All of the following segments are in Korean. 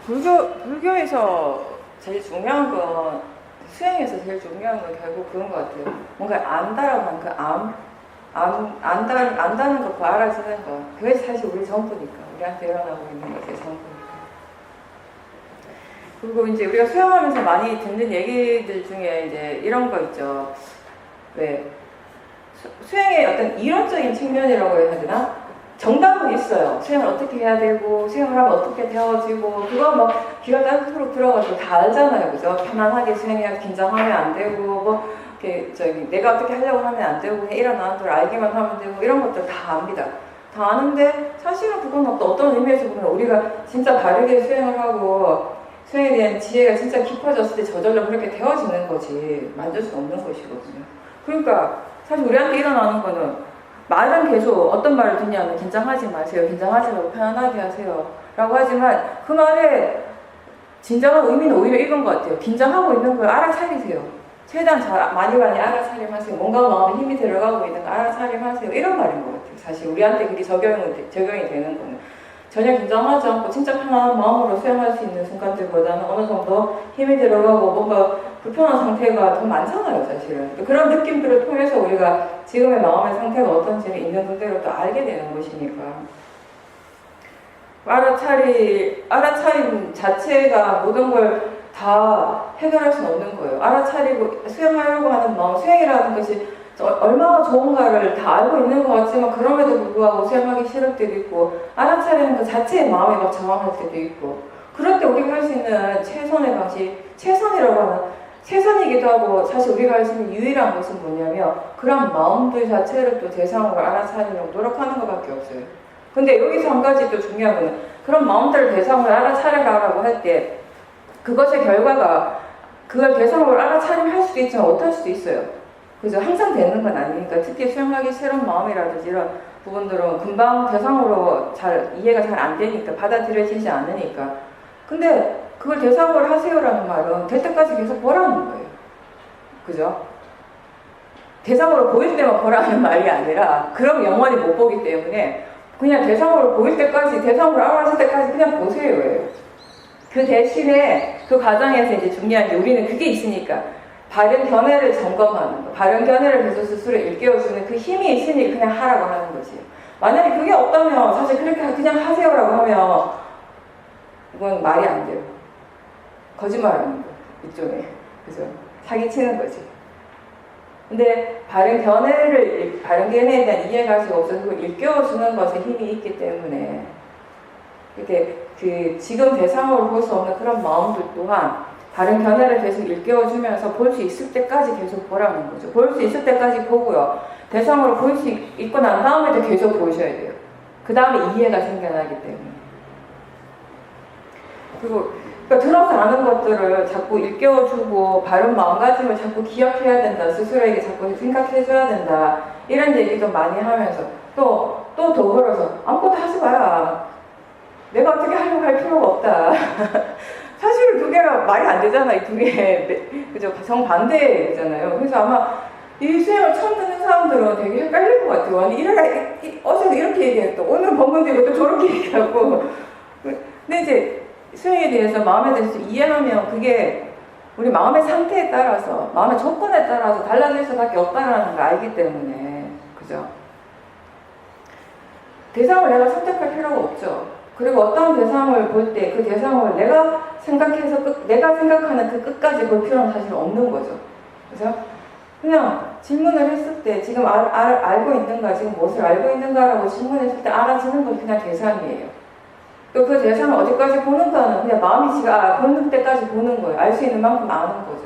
불교에서 제일 중요한 건, 수행에서 제일 중요한 건 결국 그런 것 같아요. 뭔가 안다라고 하는 그 안다는 거, 그 알아주는 거. 그게 사실 우리 전부니까. 우리한테 일어나고 있는 것의 전부니까. 그리고 이제 우리가 수행하면서 많이 듣는 얘기들 중에 이제 이런 거 있죠. 왜? 수행의 어떤 이론적인 측면이라고 해야 되나? 정답은 있어요. 수행을 어떻게 해야 되고, 수행을 하면 어떻게 되어지고, 그거 뭐, 귀가 따뜻도록 들어가지고 다 알잖아요. 그죠? 편안하게 수행해야 긴장하면 안 되고, 뭐, 내가 어떻게 하려고 하면 안 되고, 그냥 일어나는 대로 알기만 하면 되고, 이런 것들 다 압니다. 다 아는데, 사실은 그건 어떤 의미에서 보면 우리가 진짜 바르게 수행을 하고, 수행에 대한 지혜가 진짜 깊어졌을 때 저절로 그렇게 되어지는 거지, 만들 수 없는 것이거든요. 그러니까, 사실 우리한테 일어나는 거는, 말은 계속 어떤 말을 듣냐면 긴장하지 마세요. 긴장하지 말고 편안하게 하세요. 라고 하지만 그 말의 진정한 의미는 오히려 이건 것 같아요. 긴장하고 있는 걸 알아차리세요. 최대한 많이 알아차림하세요. 뭔가 마음에 힘이 들어가고 있는 거 알아차림하세요. 이런 말인 것 같아요. 사실 우리한테 그게 적용이 되는 거는. 전혀 긴장하지 않고 진짜 편안한 마음으로 수행할 수 있는 순간들보다는 어느 정도 힘이 들어가고 뭔가 불편한 상태가 더 많잖아요, 사실은. 그런 느낌들을 통해서 우리가 지금의 마음의 상태가 어떤지를 있는 그대로 또 알게 되는 것이니까. 알아차림 자체가 모든 걸 다 해결할 수는 없는 거예요. 알아차리고 수행하려고 하는 마음, 수행이라는 것이 얼마나 좋은가를 다 알고 있는 것 같지만 그럼에도 불구하고 수행하기 싫을 때도 있고 알아차리는 것 자체의 마음이 막 저항할 때도 있고 그럴 때 우리가 할 수 있는 최선의 방식, 최선이라고 하는 최선이기도 하고 사실 우리가 할 수 있는 유일한 것은 뭐냐면 그런 마음들 자체를 또 대상으로 알아차리려고 노력하는 것밖에 없어요. 근데 여기서 한 가지 또 중요한 거는 그런 마음들을 대상으로 알아차리라고 할 때 그것의 결과가 그걸 대상으로 알아차림할 수도 있지만 못할 수도 있어요. 그죠? 항상 되는 건 아니니까 특히 수행하기 싫은 마음이라든지 이런 부분들은 금방 대상으로 이해가 잘 안 되니까 받아들여지지 않으니까 근데 그걸 대상으로 하세요라는 말은 될 때까지 계속 보라는 거예요. 그죠? 대상으로 보일 때만 보라는 말이 아니라 그럼 영원히 못 보기 때문에 그냥 대상으로 보일 때까지 대상으로 알아볼 때까지 그냥 보세요예요. 그 대신에 그 과정에서 이제 중요한 게 우리는 그게 있으니까 바른 견해를 점검하는 거. 바른 견해를 계속 스스로 일깨워주는 그 힘이 있으니 그냥 하라고 하는 거지. 만약에 그게 없다면 사실 그렇게 그냥 하세요라고 하면 이건 말이 안 돼요. 거짓말하는 거. 이쪽에. 그죠? 사기치는 거지. 근데 바른 견해에 대한 이해가 없어서 그걸 일깨워주는 것에 힘이 있기 때문에 이렇게 지금 대상으로 볼 수 없는 그런 마음들 또한 다른 견해를 계속 일깨워주면서 볼 수 있을 때까지 계속 보라는 거죠. 볼 수 있을 때까지 보고요. 대상으로 볼 수 있고 난 다음에도 계속 보셔야 돼요. 그 다음에 이해가 생겨나기 때문에. 그리고 그러니까 들어서 아는 것들을 자꾸 일깨워주고 바른 마음가짐을 자꾸 기억해야 된다. 스스로에게 자꾸 생각해줘야 된다. 이런 얘기도 많이 하면서 또 더불어서 아무것도 하지 마라. 내가 어떻게 하려고 할 필요가 없다. 사실 두 개가 말이 안 되잖아요. 두 개, 그죠? 정반대잖아요. 그래서 아마 이 수행을 처음 듣는 사람들은 되게 헷갈릴 것 같아요. 아니, 어제도 이렇게 얘기했고, 오늘 법문대로 또 저렇게 얘기하고. 근데 이제 수행에 대해서, 마음에 대해서 이해하면 그게 우리 마음의 상태에 따라서, 마음의 조건에 따라서 달라질 수밖에 없다는 걸 알기 때문에, 그죠? 대상을 내가 선택할 필요가 없죠. 그리고 어떤 대상을 볼 때 그 대상을 내가 생각하는 그 끝까지 볼 필요는 사실 없는 거죠. 그래서 그냥 질문을 했을 때 지금 알고 있는가, 지금 무엇을 알고 있는가라고 질문했을 때 알아지는 건 그냥 대상이에요. 또 그 대상을 어디까지 보는가는 그냥 마음이 지가 보는 때까지 보는 거예요. 알 수 있는 만큼 아는 거죠.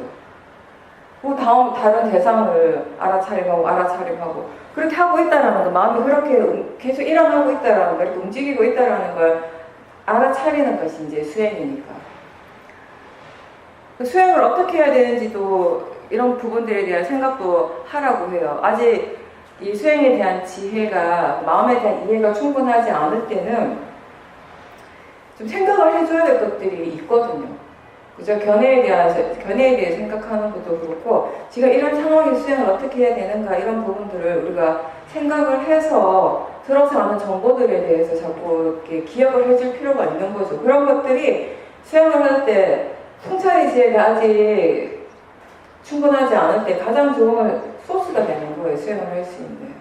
그 다른 대상을 알아차림하고 그렇게 하고 있다라는 거, 마음이 그렇게 계속 일어나고 있다라는 거, 이렇게 움직이고 있다라는 걸 알아차리는 것이 이제 수행이니까. 수행을 어떻게 해야 되는지도 이런 부분들에 대한 생각도 하라고 해요. 아직 이 수행에 대한 지혜가, 마음에 대한 이해가 충분하지 않을 때는 좀 생각을 해줘야 될 것들이 있거든요. 그죠? 견해에 대해 생각하는 것도 그렇고, 지금 이런 상황의 수행을 어떻게 해야 되는가, 이런 부분들을 우리가 생각을 해서 들어서 아는 정보들에 대해서 자꾸 이렇게 기억을 해줄 필요가 있는 거죠. 그런 것들이 수영을 할 때 풍차리 지혜가 아직 충분하지 않을 때 가장 좋은 소스가 되는 거예요. 수영을 할 수 있는.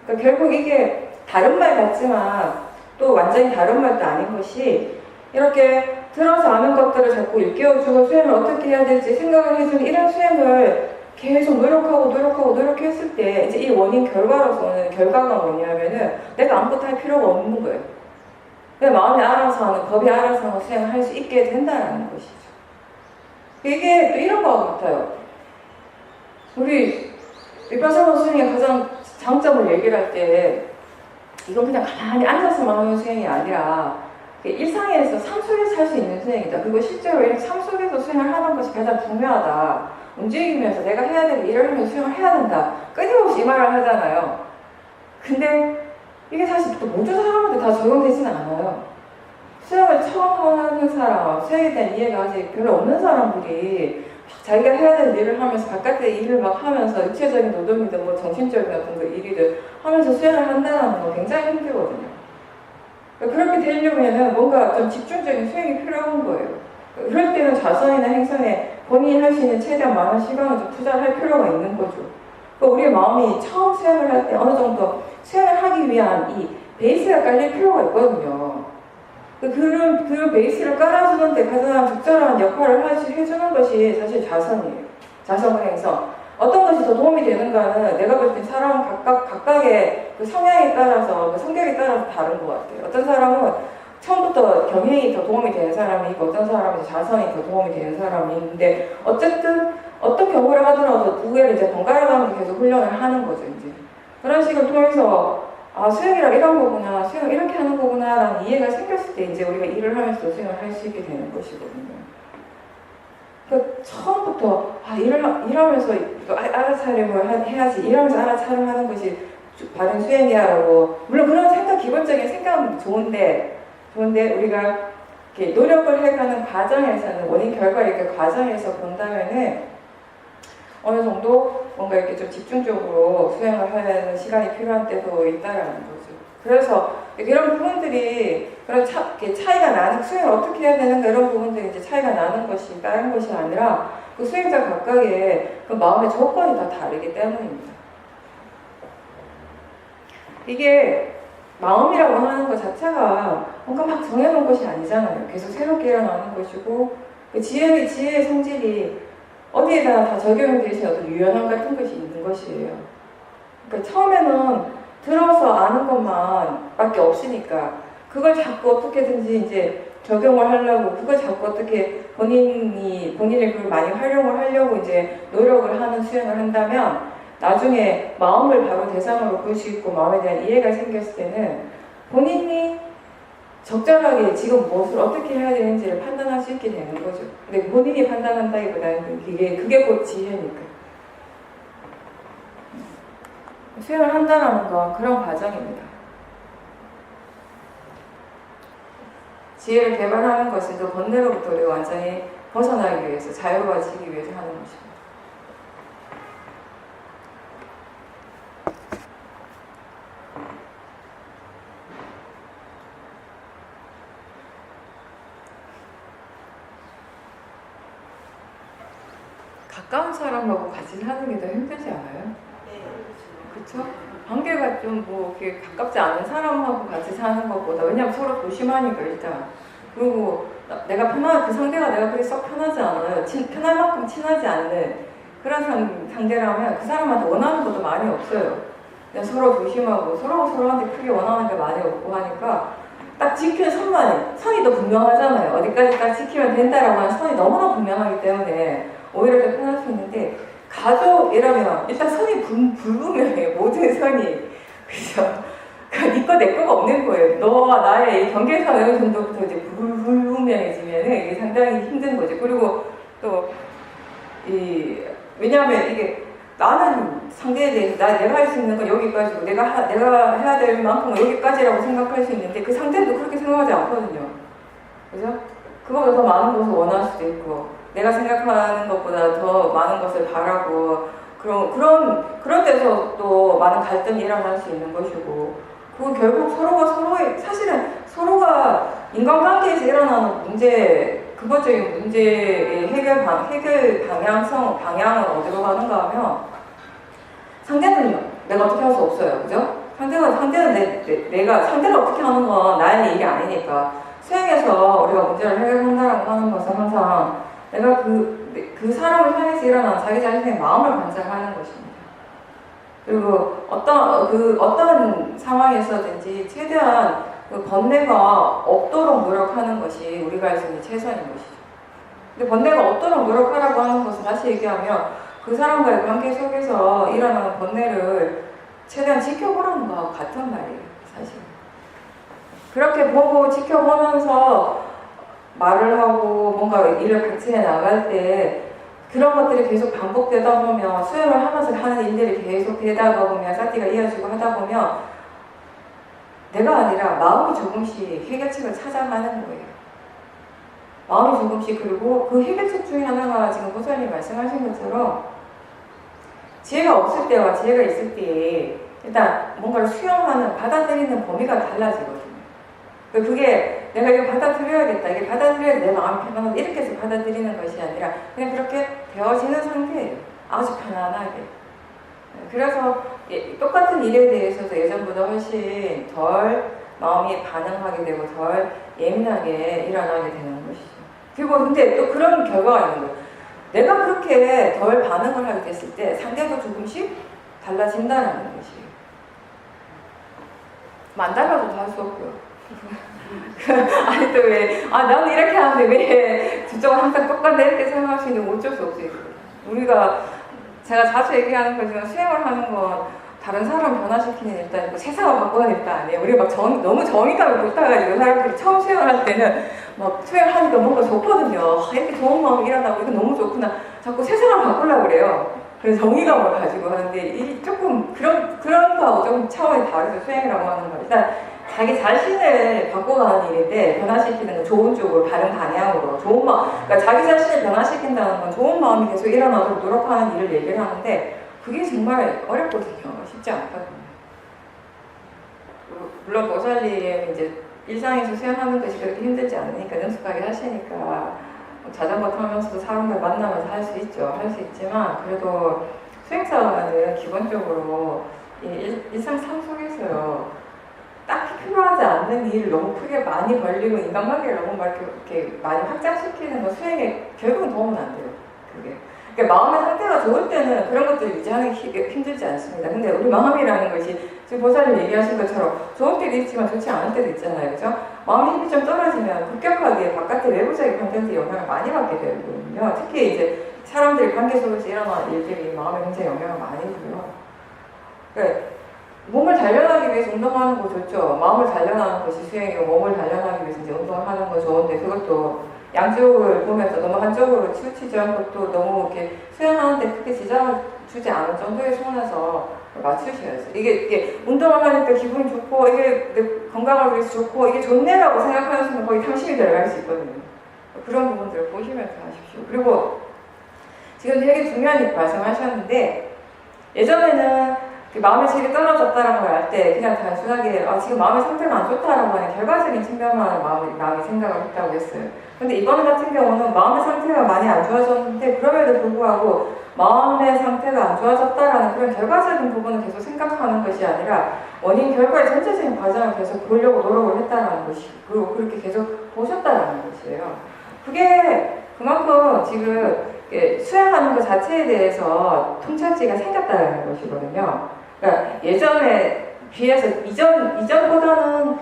그러니까 결국 이게 다른 말 같지만 또 완전히 다른 말도 아닌 것이 이렇게 들어서 아는 것들을 자꾸 일깨워주고 수행을 어떻게 해야 될지 생각을 해주는 이런 수행을 계속 노력했을 때 이제 이 원인 결과로서 오는 결과가 뭐냐면은 내가 아무것도 할 필요가 없는 거예요. 내 마음이 알아서 하는, 법이 알아서 하는 수행을 할 수 있게 된다는 것이죠. 이게 또 이런 것 같아요. 우리 위파사나 수행의 가장 장점을 얘기를 할 때 이건 그냥 가만히 앉아서만 하는 수행이 아니라 일상에서 삶 속에서 할 수 있는 수행이다. 그리고 실제로 이렇게 삶 속에서 수행을 하는 것이 가장 중요하다. 움직이면서 내가 해야 되는 일을 하면서 수행을 해야 된다. 끊임없이 이 말을 하잖아요. 근데 이게 사실 또 모든 사람한테 다 적용되지는 않아요. 수행을 처음 하는 사람, 수행에 대한 이해가 아직 별로 없는 사람들이 자기가 해야 되는 일을 하면서 바깥의 일을 막 하면서 육체적인 노동이든 뭐 정신적인 어떤 그 일이든 하면서 수행을 한다는 건 굉장히 힘들거든요. 그렇게 되려면 뭔가 좀 집중적인 수행이 필요한 거예요. 그럴 때는 자선이나 행선에 본인이 할 수 있는 최대한 많은 시간을 좀 투자할 필요가 있는 거죠. 우리의 마음이 처음 수행을 할 때 어느 정도 수행을 하기 위한 이 베이스가 깔릴 필요가 있거든요. 그런 베이스를 깔아주는데 가장 적절한 역할을 해주는 것이 사실 자선이에요. 자선과 행선. 어떤 것이 더 도움이 되는가는 내가 볼 때 사람 각각의 그 성향에 따라서, 그 성격에 따라서 다른 것 같아요. 어떤 사람은 처음부터 경행이 더 도움이 되는 사람이 있고, 어떤 사람은 자선이 더 도움이 되는 사람이 있는데, 어쨌든 어떤 경우를 하더라도 두 개를 이제 번갈아 가면서 계속 훈련을 하는 거죠, 이제. 그런 식을 통해서 아, 수행이란 이런 거구나, 수행 이렇게 하는 거구나 라는 이해가 생겼을 때 이제 우리가 일을 하면서 수행을 할 수 있게 되는 것이거든요. 그러니까 처음부터 아, 일하면서 알아차림을 해야지, 일하면서 알아차림하는 것이 바른 수행이야라고, 물론 그런 기본적인 생각은 좋은데 우리가 이렇게 노력을 해가는 과정에서는 원인 결과 이렇게 과정에서 본다면은 어느 정도 뭔가 이렇게 좀 집중적으로 수행을 하는 시간이 필요한 때도 있다라는 거죠. 그래서 이런 부분들이 그런 차이가 나는, 수행을 어떻게 해야 되는가 이런 부분들이 이제 차이가 나는 것이 다른 것이 아니라 그 수행자 각각의 그 마음의 조건이 다 다르기 때문입니다. 이게 마음이라고 하는 것 자체가 뭔가 막 정해놓은 것이 아니잖아요. 계속 새롭게 일어나는 것이고 그 지혜의 성질이 어디에다 다 적용이 되신 어떤 유연함 같은 것이 있는 것이에요. 그러니까 처음에는 들어서 아는 것만 밖에 없으니까 그걸 자꾸 어떻게든지 이제 적용을 하려고, 그걸 자꾸 어떻게 본인이 그걸 많이 활용을 하려고 이제 노력을 하는 수행을 한다면 나중에 마음을 바로 대상으로 볼 수 있고 마음에 대한 이해가 생겼을 때는 본인이 적절하게 지금 무엇을 어떻게 해야 되는지를 판단할 수 있게 되는 거죠. 근데 본인이 판단한다기보다는 그게 곧 지혜니까. 수행을 한다는 건 그런 과정입니다. 지혜를 개발하는 것은 그 번뇌로부터 우리가 완전히 벗어나기 위해서, 자유로워지기 위해서 하는 것입니다. 가까운 사람하고 같이 사는 게 더 힘들지 않아요? 네, 그렇죠? 관계가 좀 뭐 이렇게 가깝지 않은 사람하고 같이 사는 것보다, 왜냐면 서로 조심하니까 일단. 그리고 내가 그 상대가 내가 그렇게 썩 편하지 않아요. 편할 만큼 친하지 않는 그런 상대라면 그 사람한테 원하는 것도 많이 없어요. 그냥 서로 조심하고 서로한테 크게 원하는 게 많이 없고 하니까 딱 지키는 선이 더 분명하잖아요. 어디까지 딱 지키면 된다라고 하는 선이 너무나 분명하기 때문에 오히려 더 편할 수 있는데, 가족이라면 일단 선이 불분명해요. 모든 선이. 그죠? 그러니까 니 거 내 거가 없는 거예요. 너와 나의 이 경계선 어느 정도부터 이제 불분명해지면 이게 상당히 힘든 거죠. 그리고 또 왜냐하면 이게 나는 상대에 대해서 내가 할 수 있는 건 여기까지고 내가 해야 될 만큼은 여기까지라고 생각할 수 있는데 그 상대도 그렇게 생각하지 않거든요. 그죠? 그거보다 더 많은 것을 원할 수도 있고 내가 생각하는 것보다 더 많은 것을 바라고 그런 데서 또 많은 갈등이 일어날 수 있는 것이고, 그건 결국 서로가 서로의, 사실은 서로가 인간관계에서 일어나는 문제, 근본적인 문제의 해결 방향을 어디로 가는가 하면 상대는 내가 어떻게 할 수 없어요. 그죠? 상대를 어떻게 하는 건 나의 일이 아니니까. 수행해서 우리가 문제를 해결한다라고 하는 것은 항상 내가 그 사람을 향해서 일어나는 자기 자신의 마음을 관찰하는 것입니다. 그리고 어떤 상황에서든지 최대한 그 번뇌가 없도록 노력하는 것이 우리가 할 수 있는 최선인 것이죠. 근데 번뇌가 없도록 노력하라고 하는 것은 다시 얘기하면 그 사람과의 관계 속에서 일어나는 번뇌를 최대한 지켜보라는 것과 같은 말이에요, 사실. 그렇게 보고 지켜보면서 말을 하고 뭔가 일을 같이 해 나갈 때 그런 것들이 계속 반복되다 보면 수행을 하면서 하는 일들이 계속 되다 보면 사티가 이어지고 하다 보면 내가 아니라 마음이 조금씩 해결책을 찾아가는 거예요. 마음이 조금씩. 그리고 그 해결책 중에 하나가 지금 보살님 말씀하신 것처럼 지혜가 없을 때와 지혜가 있을 때 일단 뭔가를 수용하는, 받아들이는 범위가 달라지거든요. 그게 내가 이거 받아들여야겠다, 이게 받아들여야 내 마음이 편안하다 이렇게 해서 받아들이는 것이 아니라 그냥 그렇게 되어지는 상태예요. 아주 편안하게. 그래서 똑같은 일에 대해서도 예전보다 훨씬 덜 마음이 반응하게 되고 덜 예민하게 일어나게 되는 것이죠. 그리고 근데 또 그런 결과가 있는 거예요. 내가 그렇게 덜 반응을 하게 됐을 때 상대도 조금씩 달라진다는 것이에요. 안 달라도 할 수 없고요. 아니 또 왜, 나는 이렇게 하는데 왜 저쪽은 항상 똑같네 이렇게 생각할 수 있는 어쩔 수 없어요. 제가 자주 얘기하는 거지만 수행을 하는 건 다른 사람 변화시키는 일단 있고 세상을 바꾸는 일단 아니에요. 우리가 막 너무 정의감을 붙어가지고 사람들이 처음 수행을 할 때는 막 수행하니까 뭔가 좋거든요. 이렇게 좋은 마음이 일어나고 이거 너무 좋구나. 자꾸 세상을 바꾸려고 그래요. 그래서 정의감을 가지고 하는데 이 조금 그런 거하고 좀 차원이 다르죠. 수행이라고 하는 건 일단 자기 자신을 바꿔가는 일인데 변화시키는 건 좋은 쪽으로, 다른 방향으로 좋은 마음, 그러니까 자기 자신을 변화시킨다는 건 좋은 마음이 계속 일어나도록 노력하는 일을 얘기를 하는데 그게 정말 어렵거든요. 쉽지 않거든요. 물론 보살님 이제 일상에서 수행하는 것이 그렇게 힘들지 않으니까 능숙하게 하시니까 자전거 타면서도 사람들 만나면서 할 수 있죠. 할 수 있지만 그래도 수행사는 기본적으로 일상 삶 속에서요. 딱히 필요하지 않는 일을 너무 크게 많이 벌리고 인간관계를 너무 이렇게 많이 확장시키는 건 수행에 결국은 도움은 안 돼요. 그게. 그러니까 마음의 상태가 좋을 때는 그런 것들을 유지하는 게 힘들지 않습니다. 근데 우리 마음이라는 것이 지금 보살님 얘기하신 것처럼 좋을 때도 있지만 좋지 않을 때도 있잖아요. 그죠? 마음의 힘이 좀 떨어지면 급격하게 바깥의 외부적인 컨텐츠에 영향을 많이 받게 되거든요. 특히 이제 사람들이 관계 속에서 일어나는 일들이 마음에 굉장히 영향을 많이 줘요. 그러니까 몸을 단련하기 위해서 운동하는 거 좋죠. 마음을 단련하는 것이 수행이고 몸을 단련하기 위해서 이제 운동을 하는 거 좋은데 그것도 양쪽을 보면서 너무 한쪽으로 치우치지 않고 또 너무 이렇게 수행하는데 크게 지장을 주지 않을 정도의 선에서 맞추셔야죠. 이게 운동을 하니까 기분이 좋고 이게 내 건강을 위해서 좋고 이게 좋네라고 생각하는 순간 거의 탐심이 들어갈 수 있거든요. 그런 부분들을 보시면서 하십시오. 그리고 지금 되게 중요한 말씀하셨는데 예전에는 마음의 질이 떨어졌다라고 할 때 그냥 단순하게 지금 마음의 상태가 안 좋다라고 하는 결과적인 측면만 마음이 생각을 했다고 했어요. 근데 이번 같은 경우는 마음의 상태가 많이 안 좋아졌는데 그럼에도 불구하고 마음의 상태가 안 좋아졌다라는 그런 결과적인 부분을 계속 생각하는 것이 아니라 원인 결과의 전체적인 과정을 계속 보려고 노력을 했다라는 것이 그리고 그렇게 계속 보셨다라는 것이에요. 그게 그만큼 지금 수행하는 것 자체에 대해서 통찰지가 생겼다는 것이거든요. 그러니까 예전에 비해서 이전보다는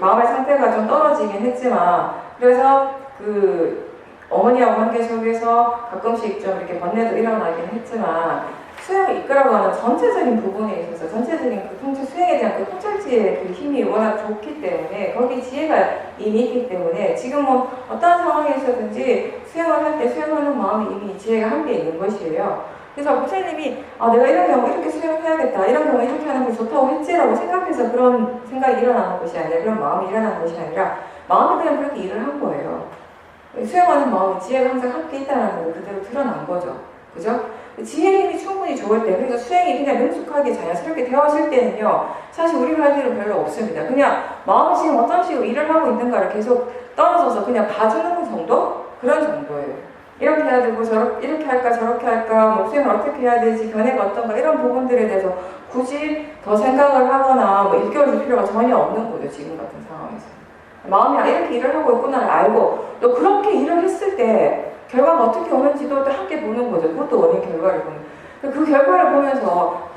마음의 상태가 좀 떨어지긴 했지만 그래서 그 어머니하고 관계 속에서 가끔씩 좀 이렇게 번뇌도 일어나긴 했지만 수행을 이끌어가는 전체적인 부분에 있어서 전체적인 그 수행에 대한 그 통찰지의 그 힘이 워낙 좋기 때문에 거기 지혜가 이미 있기 때문에 지금 뭐 어떤 상황에서든지 수행을 할 때 수행하는 마음이 이미 지혜가 함께 있는 것이에요. 그래서 보살님이 내가 이런 경우 이렇게 수행을 해야겠다, 이런 경우 이렇게 하는 게 좋다고 했지라고 생각해서 그런 생각이 일어나는 것이 아니라 그런 마음이 일어나는 것이 아니라 마음이 그냥 그렇게 일을 한 거예요. 수행하는 마음이 지혜가 항상 함께 있다는 걸 그대로 드러난 거죠. 그죠? 지혜 힘이 충분히 좋을 때, 그러니까 수행이 그냥 능숙하게 자연스럽게 되어질 때는요, 사실 우리가 할 일은 별로 없습니다. 그냥 마음이 지금 어떤 식으로 일을 하고 있는가를 계속 떨어져서 그냥 봐주는 정도? 그런 정도예요. 이렇게 해야 되고, 이렇게 할까, 저렇게 할까, 뭐 수행을 어떻게 해야 되지, 견해가 어떤가, 이런 부분들에 대해서 굳이 더 생각을 하거나 뭐 일깨워줄 필요가 전혀 없는 거죠, 지금 같은 상황에서. 마음이 이렇게 일을 하고 있구나를 알고, 또 그렇게 일을 했을 때 결과가 어떻게 오는지도 또 함께 보는 거죠. 그것도 원인 결과를 보는. 그 결과를 보면서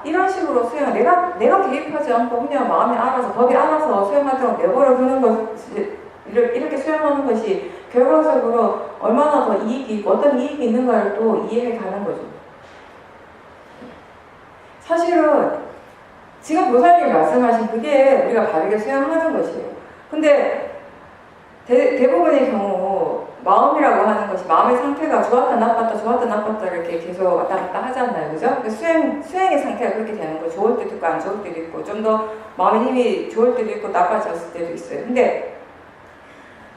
이런 식으로 수행을 내가 개입하지 않고 그냥 마음이 알아서 법이 알아서 수행하도록 내버려 두는 것이, 이렇게 수행하는 것이 결과적으로 얼마나 더 어떤 이익이 있는가를 또 이해해 가는 거죠. 사실은 지금 보살님이 말씀하신 그게 우리가 바르게 수행하는 것이에요. 근데 대부분의 경우 마음이라고 하는 것이 마음의 상태가 좋았다 나빴다 이렇게 계속 왔다 갔다 하잖아요. 그죠? 수행의 상태가 그렇게 되는 거, 좋을 때도 있고 안 좋을 때도 있고, 좀 더 마음의 힘이 좋을 때도 있고 나빠졌을 때도 있어요. 근데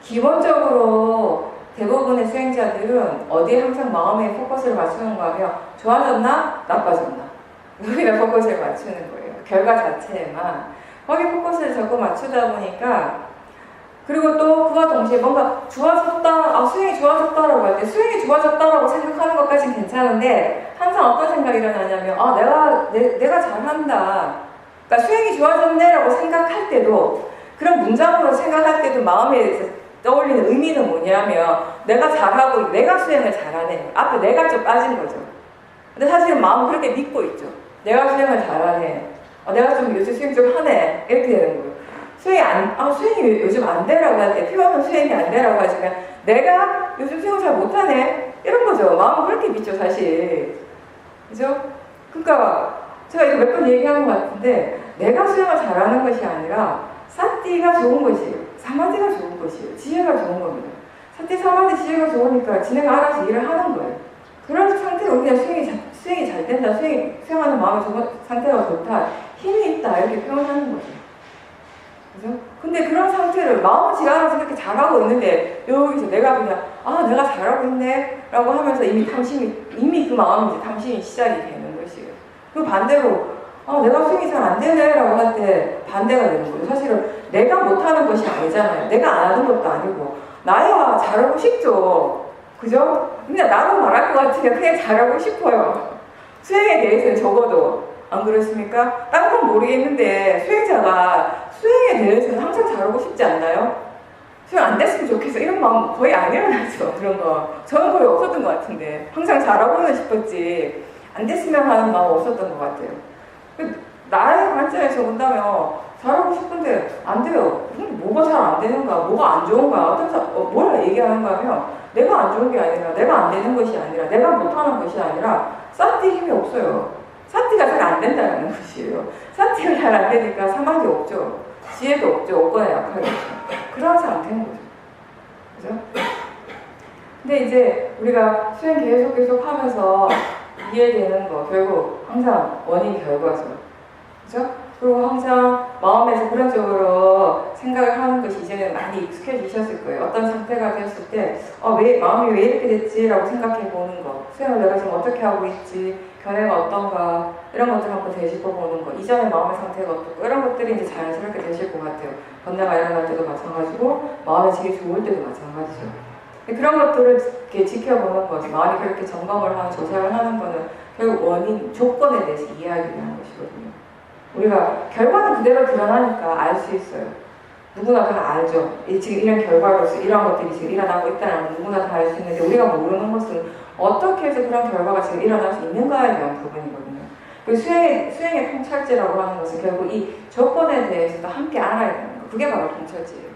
기본적으로 대부분의 수행자들은 어디에 항상 마음의 포커스를 맞추는가 하면 좋아졌나 나빠졌나 여기다 포커스를 맞추는 거예요. 결과 자체에만 거기 포커스를 자꾸 맞추다 보니까, 그리고 또 그와 동시에 뭔가 좋아졌다, 수행이 좋아졌다라고 할 때 수행이 좋아졌다라고 생각하는 것까지는 괜찮은데 항상 어떤 생각이 일어나냐면 내가 잘한다, 그러니까 수행이 좋아졌네라고 생각할 때도, 그런 문장으로 생각할 때도 마음에 떠올리는 의미는 뭐냐면 내가 잘하고 내가 수행을 잘하네, 앞에 내가 좀 빠진 거죠. 근데 사실은 마음은 그렇게 믿고 있죠. 내가 수행을 잘하네, 내가 좀 요즘 수행 좀 하네, 이렇게 되는 거예요. 수행이 요즘 안 되라고 할 때, 표현은 수행이 안 되라고 하지만 내가 요즘 수행을 잘 못하네, 이런 거죠. 마음은 그렇게 믿죠, 사실. 그죠? 그러니까 제가 이거 몇 번 얘기한 것 같은데, 내가 수행을 잘하는 것이 아니라 사띠가 좋은 것이에요. 사마디가 좋은 것이에요. 지혜가 좋은 겁니다. 사띠, 사마디, 지혜가 좋으니까 지네가 알아서 일을 하는 거예요. 그런 상태로 그냥 수행이 잘 된다, 수행하는 마음이 좋은 상태가 좋다, 힘이 있다, 이렇게 표현하는 거죠. 그죠? 근데 그런 상태를 마음은 지가 알아서 이렇게 잘하고 있는데, 여기서 내가 그냥 내가 잘하고 있네 라고 하면서 이미 그 마음이 이제 탐심이 시작이 되는 것이에요. 그 반대로 내가 수행이 잘 안 되네 라고 할 때 반대가 되는 거예요. 사실은 내가 못하는 것이 아니잖아요. 내가 안 하는 것도 아니고, 나야 잘하고 싶죠. 그죠? 그냥 나로 말할 것 같으면 그냥 잘하고 싶어요. 수행에 대해서는 적어도. 안 그렇습니까? 딴 건 모르겠는데 수행자가 수행에 대해서는 항상 잘하고 싶지 않나요? 수행 안 됐으면 좋겠어, 이런 마음 거의 안 일어나죠. 그런 거 저는 거의 없었던 것 같은데, 항상 잘하고는 싶었지 안 됐으면 하는 마음 없었던 것 같아요. 나의 관점에서 본다면 잘하고 싶은데 안 돼요. 뭐가 잘 안 되는가, 뭐가 안 좋은가, 뭘 얘기하는가 하면 내가 안 좋은 게 아니라, 내가 안 되는 것이 아니라, 내가 못하는 것이 아니라 사티 힘이 없어요. 사티가 잘 안 된다는 것이에요. 사티가 잘 안 되니까 사막이 없죠. 지혜도 없죠. 없거나 약하겠죠. 그런 상태인 거죠. 그죠? 근데 이제 우리가 수행 계속 하면서 이해되는 거, 결국 항상 원인 결과죠. 그죠? 그리고 항상 마음에서 그런 쪽으로 생각을 하는 것이 이제는 많이 익숙해지셨을 거예요. 어떤 상태가 되었을 때 마음이 왜 이렇게 됐지? 라고 생각해 보는 거, 수행을 내가 지금 어떻게 하고 있지? 견해가 어떤가? 이런 것들 한번 되짚어 보는 거, 이전의 마음의 상태가 어떻고, 이런 것들이 이제 자연스럽게 되실 것 같아요. 번뇌가 일어날 때도 마찬가지고, 마음이 되게 좋을 때도 마찬가지죠. 그런 것들을 이렇게 지켜보는 거지. 마음이 그렇게 점검을 하는, 조사를 하는 거는 결국 원인, 조건에 대해서 이해하기 위한 것이거든요. 우리가 결과는 그대로 드러나니까 알 수 있어요. 누구나 다 알죠. 지금 이런 결과로서 이런 것들이 지금 일어나고 있다는 건 누구나 다 알 수 있는데, 우리가 모르는 것은 어떻게 해서 그런 결과가 지금 일어날 수 있는가에 대한 부분이거든요. 그 수행의 통찰제라고 하는 것은 결국 이 조건에 대해서도 함께 알아야 되는 거. 그게 바로 통찰제예요.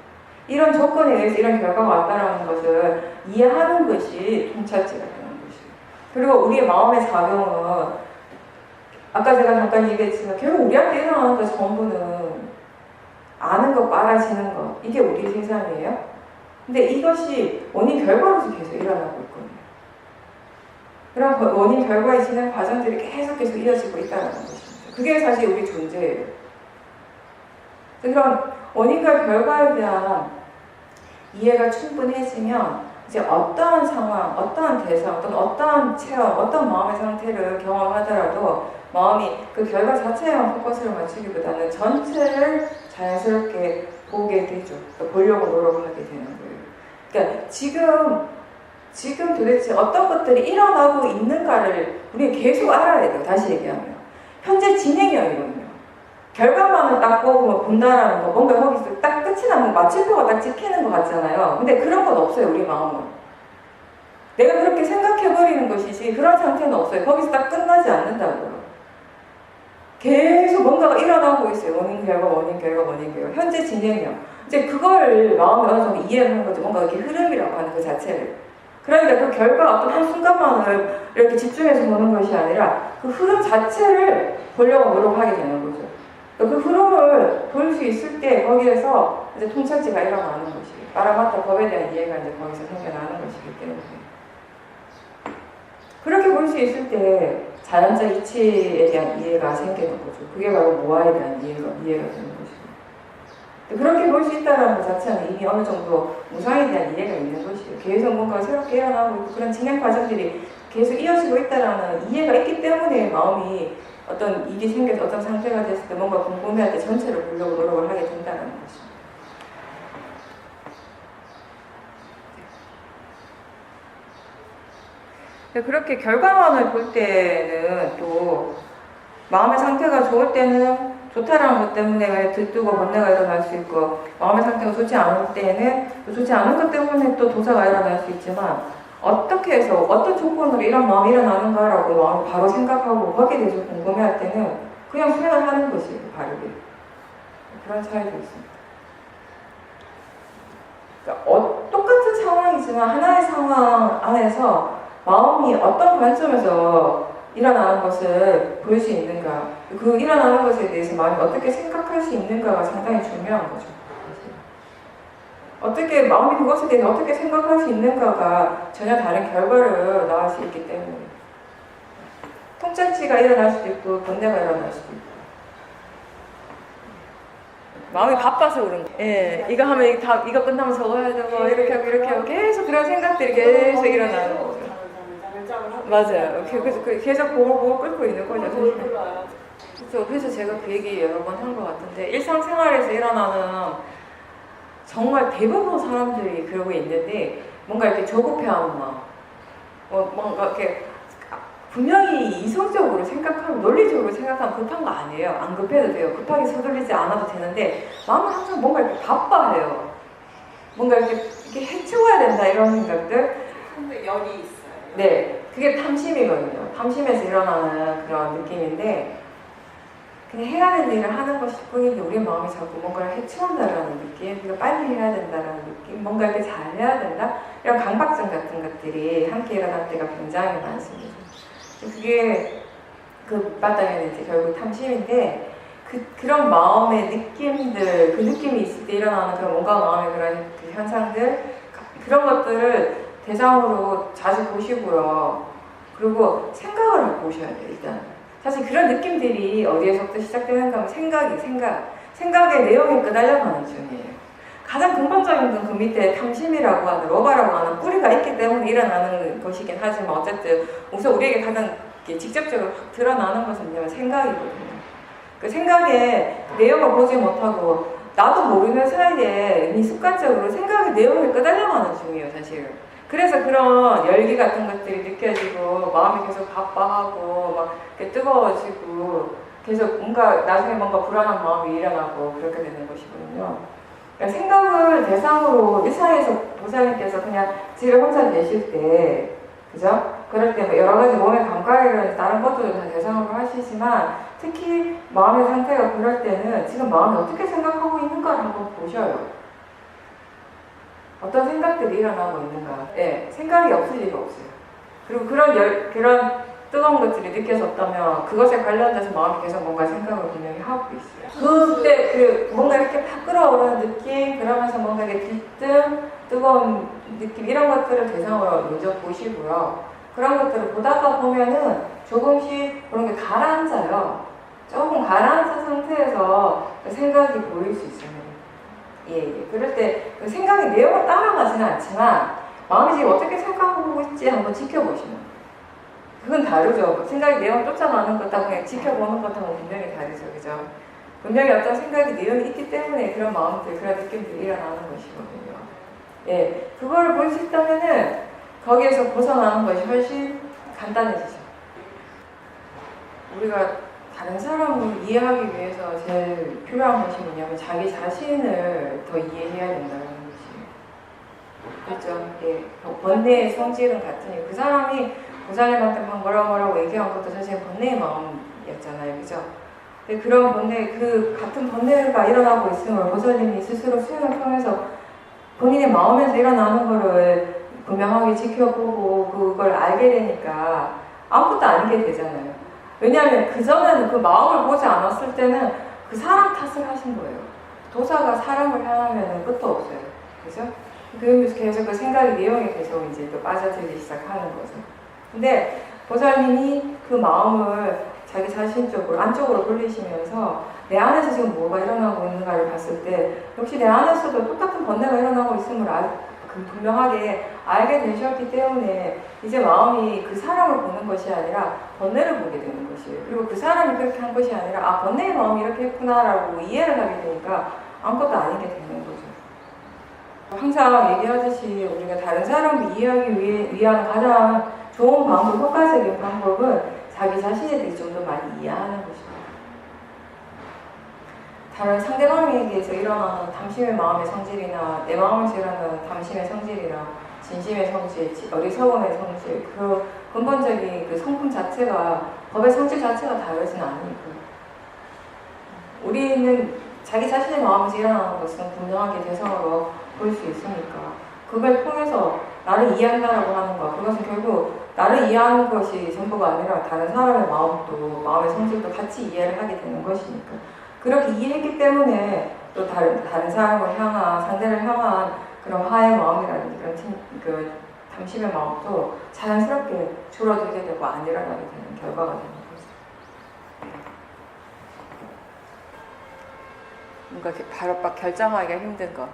이런 조건에 의해서 이런 결과가 왔다는 것을 이해하는 것이 통찰제가 되는 것이에요. 그리고 우리의 마음의 작용은 아까 제가 잠깐 얘기했지만 결국 우리한테 일어나는 것 전부는 아는 것, 알아지는 것, 이게 우리 세상이에요. 근데 이것이 원인 결과로서 계속 일어나고 있거든요. 그런 원인 결과의 진행 과정들이 계속 이어지고 있다는 것입니다. 그게 사실 우리 존재예요. 그런 원인과 결과에 대한 이해가 충분해지면 이제 어떠한 상황, 어떠한 대상, 또는 어떠한 체험, 어떤 마음의 상태를 경험하더라도 마음이 그 결과 자체에만 포커스를 맞추기보다는 전체를 자연스럽게 보게 되죠. 보려고 노력하게 되는 거예요. 그러니까 지금 도대체 어떤 것들이 일어나고 있는가를 우리가 계속 알아야 돼요. 다시 얘기하면. 현재 진행형이거든요. 결과만을 딱 보고 본다라는 거, 뭔가 거기서 딱 끝이 나면 마침표가 딱 찍히는 것 같잖아요. 근데 그런 건 없어요, 우리 마음은. 내가 그렇게 생각해버리는 것이지 그런 상태는 없어요. 거기서 딱 끝나지 않는다고요. 계속 뭔가가 일어나고 있어요. 원인, 결과, 원인, 결과, 원인, 결과. 현재 진행형. 이제 그걸 마음이 어느 정도 이해를 하는 거죠. 뭔가 이렇게 흐름이라고 하는 그 자체를. 그러니까 그 결과 어떤 한 순간만을 이렇게 집중해서 보는 것이 아니라 그 흐름 자체를 보려고 노력하게 되는 거죠. 그 흐름을 볼 수 있을 때 거기에서 이제 통찰지가 일어나는 것이에요. 파라마타 법에 대한 이해가 이제 거기서 생겨나는 것이기 때문에. 그렇게 볼 수 있을 때 자연적 이치에 대한 이해가 생기는 거죠. 그게 바로 모아에 대한 이해가 되는 것이고. 그렇게 볼 수 있다는 것 자체는 이미 어느 정도 무상에 대한 이해가 있는 것이에요. 계속 뭔가 새롭게 일어나고 있고 그런 진행 과정들이 계속 이어지고 있다는 이해가 있기 때문에 마음이 어떤 일이 생겨서 어떤 상태가 됐을 때 뭔가 궁금해할 때 전체를 보려고 노력을 하게 된다는 것입니다. 그렇게 결과만을 볼 때는 또 마음의 상태가 좋을 때는 좋다라는 것 때문에 들뜨고 번뇌가 일어날 수 있고 마음의 상태가 좋지 않을 때는 또 좋지 않은 것 때문에 또 도사가 일어날 수 있지만 어떻게 해서 어떤 조건으로 이런 마음이 일어나는가라고 마음이 바로 생각하고 거기에 대해서 궁금해할 때는 그냥 수행을 하는 것이에요. 바르게. 그런 차이도 있습니다. 그러니까 똑같은 상황이지만 하나의 상황 안에서 마음이 어떤 관점에서 일어나는 것을 볼 수 있는가, 그 일어나는 것에 대해서 마음이 어떻게 생각할 수 있는가가 상당히 중요한 거죠. 어떻게 마음이 그것에 대해서 어떻게 생각할 수 있는가가 전혀 다른 결과를 낳을 수 있기 때문에 통찰치가 일어날 수도 있고 번뇌가 일어날 수도 있고 마음이 바빠서 그런 거예요. 예, 이거 하면 이거 끝나면 저거 해야 되고 이렇게 하고 계속 그런 생각들이 계속 일어나는 거죠. 맞아요. 계속 보고 끌고 있는 거죠. 그래서 제가 그 얘기 여러 번 한 것 같은데 일상생활에서 일어나는 정말 대부분 사람들이 그러고 있는데 뭔가 이렇게 조급해하는 마음, 뭔가 이렇게 분명히 이성적으로 생각하고 논리적으로 생각하면 급한 거 아니에요. 안 급해도 돼요. 급하게 서둘리지 않아도 되는데 마음은 항상 뭔가 이렇게 바빠해요. 뭔가 이렇게 해치워야 된다 이런 생각들. 근데 열이 있어요. 네, 그게 탐심이거든요. 탐심에서 일어나는 그런 느낌인데 그냥 해야 되는 일을 하는 것일 뿐인데 우리 마음이 자꾸 뭔가를 해치운다라는 느낌, 그러니까 빨리 해야 된다라는 느낌, 뭔가 이렇게 잘 해야 된다 이런 강박증 같은 것들이 함께 일어날 때가 굉장히 많습니다. 그게 그 밑바닥에는 이제 결국 탐심인데 그런 마음의 느낌들, 그 느낌이 있을 때 일어나는 그런 뭔가 마음의 그런 그 현상들 그런 것들을 대상으로 자주 보시고요. 그리고 생각을 보셔야 돼요. 일단 사실 그런 느낌들이 어디에서부터 시작되는가 하면 생각의 내용에 끄달려가는 중이에요. 가장 근본적인 건 그 밑에 탐심이라고 하는 로바라고 하는 뿌리가 있기 때문에 일어나는 것이긴 하지만 어쨌든 우선 우리에게 가장 직접적으로 확 드러나는 것은 생각이거든요. 그 생각의 내용을 보지 못하고 나도 모르는 사이에 이미 습관적으로 생각의 내용을 끄달려가는 중이에요, 사실. 그래서 그런 열기 같은 것들이 느껴지고 마음이 계속 바빠하고 막 뜨거워지고 계속 나중에 뭔가 불안한 마음이 일어나고 그렇게 되는 것이거든요. 그러니까 생각을 대상으로 일상에서 보살님께서 그냥 집에 혼자 계실 때, 그죠? 그럴 때 뭐 여러 가지 몸의 감각이라든지 다른 것들도 다 대상으로 하시지만 특히 마음의 상태가 그럴 때는 지금 마음이 어떻게 생각하고 있는가를 한번 보셔요. 어떤 생각들이 일어나고 있는가. 예, 생각이 없을 리가 없어요. 그리고 그런 뜨거운 것들이 느껴졌다면 그것에 관련돼서 마음이 계속 뭔가 생각을 분명히 하고 있어요. 그때 뭔가 이렇게 팍 끌어오르는 느낌, 그러면서 뭔가 이렇게 들뜸, 뜨거운 느낌 이런 것들을 대상으로 먼저 보시고요. 그런 것들을 보다가 보면은 조금씩 그런 게 가라앉아요. 조금 가라앉은 상태에서 생각이 보일 수 있어요. 예. 그럴 때 그 생각의 내용을 따라가지는 않지만 마음이 지금 어떻게 생각하고 있지 한번 지켜보시면 그건 다르죠. 생각이 내용 쫓아가는 것하고 그냥 지켜보는 것하고 분명히 다르죠. 그죠? 분명히 어떤 생각이 내용이 있기 때문에 그런 마음들, 그런 느낌들이 일어나는 것이거든요. 예, 그걸 볼 수 있다면은 거기에서 벗어나는 것이 훨씬 간단해지죠. 우리가 다른 사람을 이해하기 위해서 제일 필요한 것이 뭐냐면 자기 자신을 더 이해해야 된다는 것이. 그렇죠? 예, 번뇌의 성질은 같으니 그 사람이 보살님한테 막 뭐라고 얘기한 것도 사실 번뇌의 마음이었잖아요. 그죠? 근데 그런 번뇌, 그 같은 번뇌가 일어나고 있음을 보살님이 스스로 수행을 통해서 본인의 마음에서 일어나는 거를 분명하게 지켜보고 그걸 알게 되니까 아무것도 아니게 되잖아요. 왜냐하면 그전에는 그 마음을 보지 않았을 때는 그 사람 탓을 하신 거예요. 도사가 사람을 향하면 끝도 없어요. 그죠? 그러면서 계속 그 생각의 내용에 계속 이제 또 빠져들기 시작하는 거죠. 근데 보살님이 그 마음을 자기 자신 쪽으로, 안쪽으로 돌리시면서 내 안에서 지금 뭐가 일어나고 있는가를 봤을 때 역시 내 안에서도 똑같은 번뇌가 일어나고 있음을 분명하게 알게 되셨기 때문에 이제 마음이 그 사람을 보는 것이 아니라 번뇌를 보게 되는 것이에요. 그리고 그 사람이 그렇게 한 것이 아니라 아, 번뇌의 마음이 이렇게 했구나라고 이해를 하게 되니까 아무것도 아니게 되는 거죠. 항상 얘기하듯이 우리가 다른 사람을 이해하기 위한 가장 좋은 방법, 효과적인 방법은 자기 자신에 대해 좀 더 많이 이해하는 것입니다. 다른 상대방에게서 일어나는 탐심의 마음의 성질이나 내 마음에서 일어나는 탐심의 성질이나 진심의 성질, 어리석음의 성질, 그 근본적인 그 성품 자체가 법의 성질 자체가 다르진 않으니까 우리는 자기 자신의 마음에서 일어나는 것은 분명하게 대상으로 볼 수 있으니까 그걸 통해서 나를 이해한다라고 하는 것, 그것은 결국 나를 이해하는 것이 전부가 아니라 다른 사람의 마음도, 마음의 성질도 같이 이해를 하게 되는 것이니까 그렇게 이해했기 때문에 또 다른 사람을 향한, 상대를 향한 그런 화의 마음이라든지 그런 탐심의 마음도 자연스럽게 줄어들게 되고 안 일어나게 되는 결과가 되는 거죠. 뭔가 바로 막 결정하기가 힘든 거.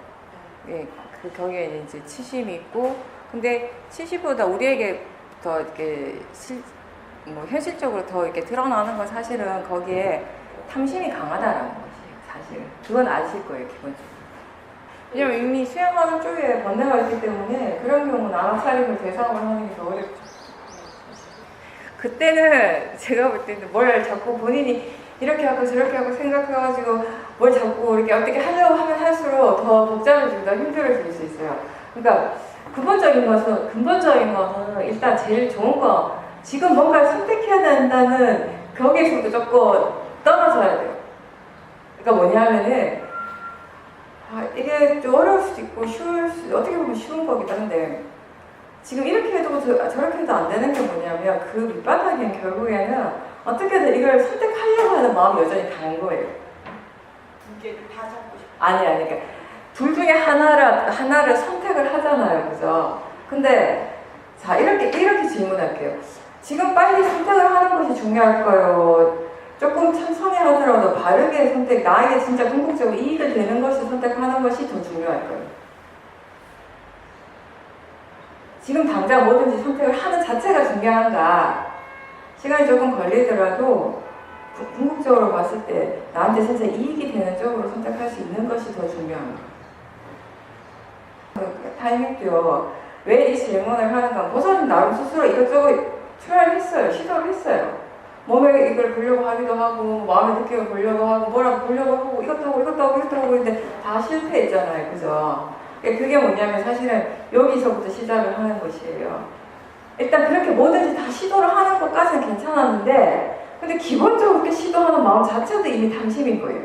예, 그 경우에는 이제 치심이 있고, 근데 치심보다 우리에게 더 이렇게 현실적으로 더 이렇게 드러나는 건 사실은 거기에 탐심이 강하다라는 것이에요. 사실 그건 아실 거예요, 기본적으로. 왜냐면 이미 수행하는 쪽에 번뇌가 있기 때문에 그런 경우는 아나차림을 대상으로 하는 게 더 어렵죠. 그때는 제가 볼 때는 뭘 자꾸 본인이 이렇게 하고 저렇게 하고 생각해가지고 뭘 자꾸 이렇게 어떻게 하려고 하면 할수록 더 복잡해지고 더 힘들어질 수 있어요. 그러니까 근본적인 것은 일단 제일 좋은 거 지금 뭔가를 선택해야 된다는 거기에서도 조금 떨어져야 돼요. 그러니까 뭐냐면은 이게 좀 어려울 수도 있고 어떻게 보면 쉬운 거기도 한데 지금 이렇게 해도 저렇게 해도 안 되는 게 뭐냐면 그 밑바닥엔 결국에는 어떻게든 이걸 선택하려고 하는 마음이 여전히 강한 거예요. 두 개를 다 잡고 싶어. 아니 그러니까 둘 중에 하나를 선택을 하잖아요, 그죠? 근데 자 이렇게 질문할게요. 지금 빨리 선택을 하는 것이 중요할까요? 조금 천천히 하더라도 바르게 나에게 진짜 궁극적으로 이익을 되는 것을 선택하는 것이 더 중요할까요? 지금 당장 뭐든지 선택을 하는 자체가 중요한가? 시간이 조금 걸리더라도 궁극적으로 봤을 때 나한테 진짜 이익이 되는 쪽으로 선택할 수 있는 것이 더 중요합니다. 타이밍도요. 왜 이 질문을 하는가? 보살은 나름 스스로 이것저것 트라이했어요. 시도를 했어요. 몸에 이걸 보려고 하기도 하고 마음의 느낌을 보려고 하고 뭐라고 보려고 하고 이것도 하고 했는데 다 실패했잖아요. 그죠? 그게 뭐냐면 사실은 여기서부터 시작을 하는 것이에요. 일단 그렇게 뭐든지 다 시도를 하는 것까지는 괜찮았는데 근데 기본적으로 그렇게 시도하는 마음 자체도 이미 탐심인 거예요.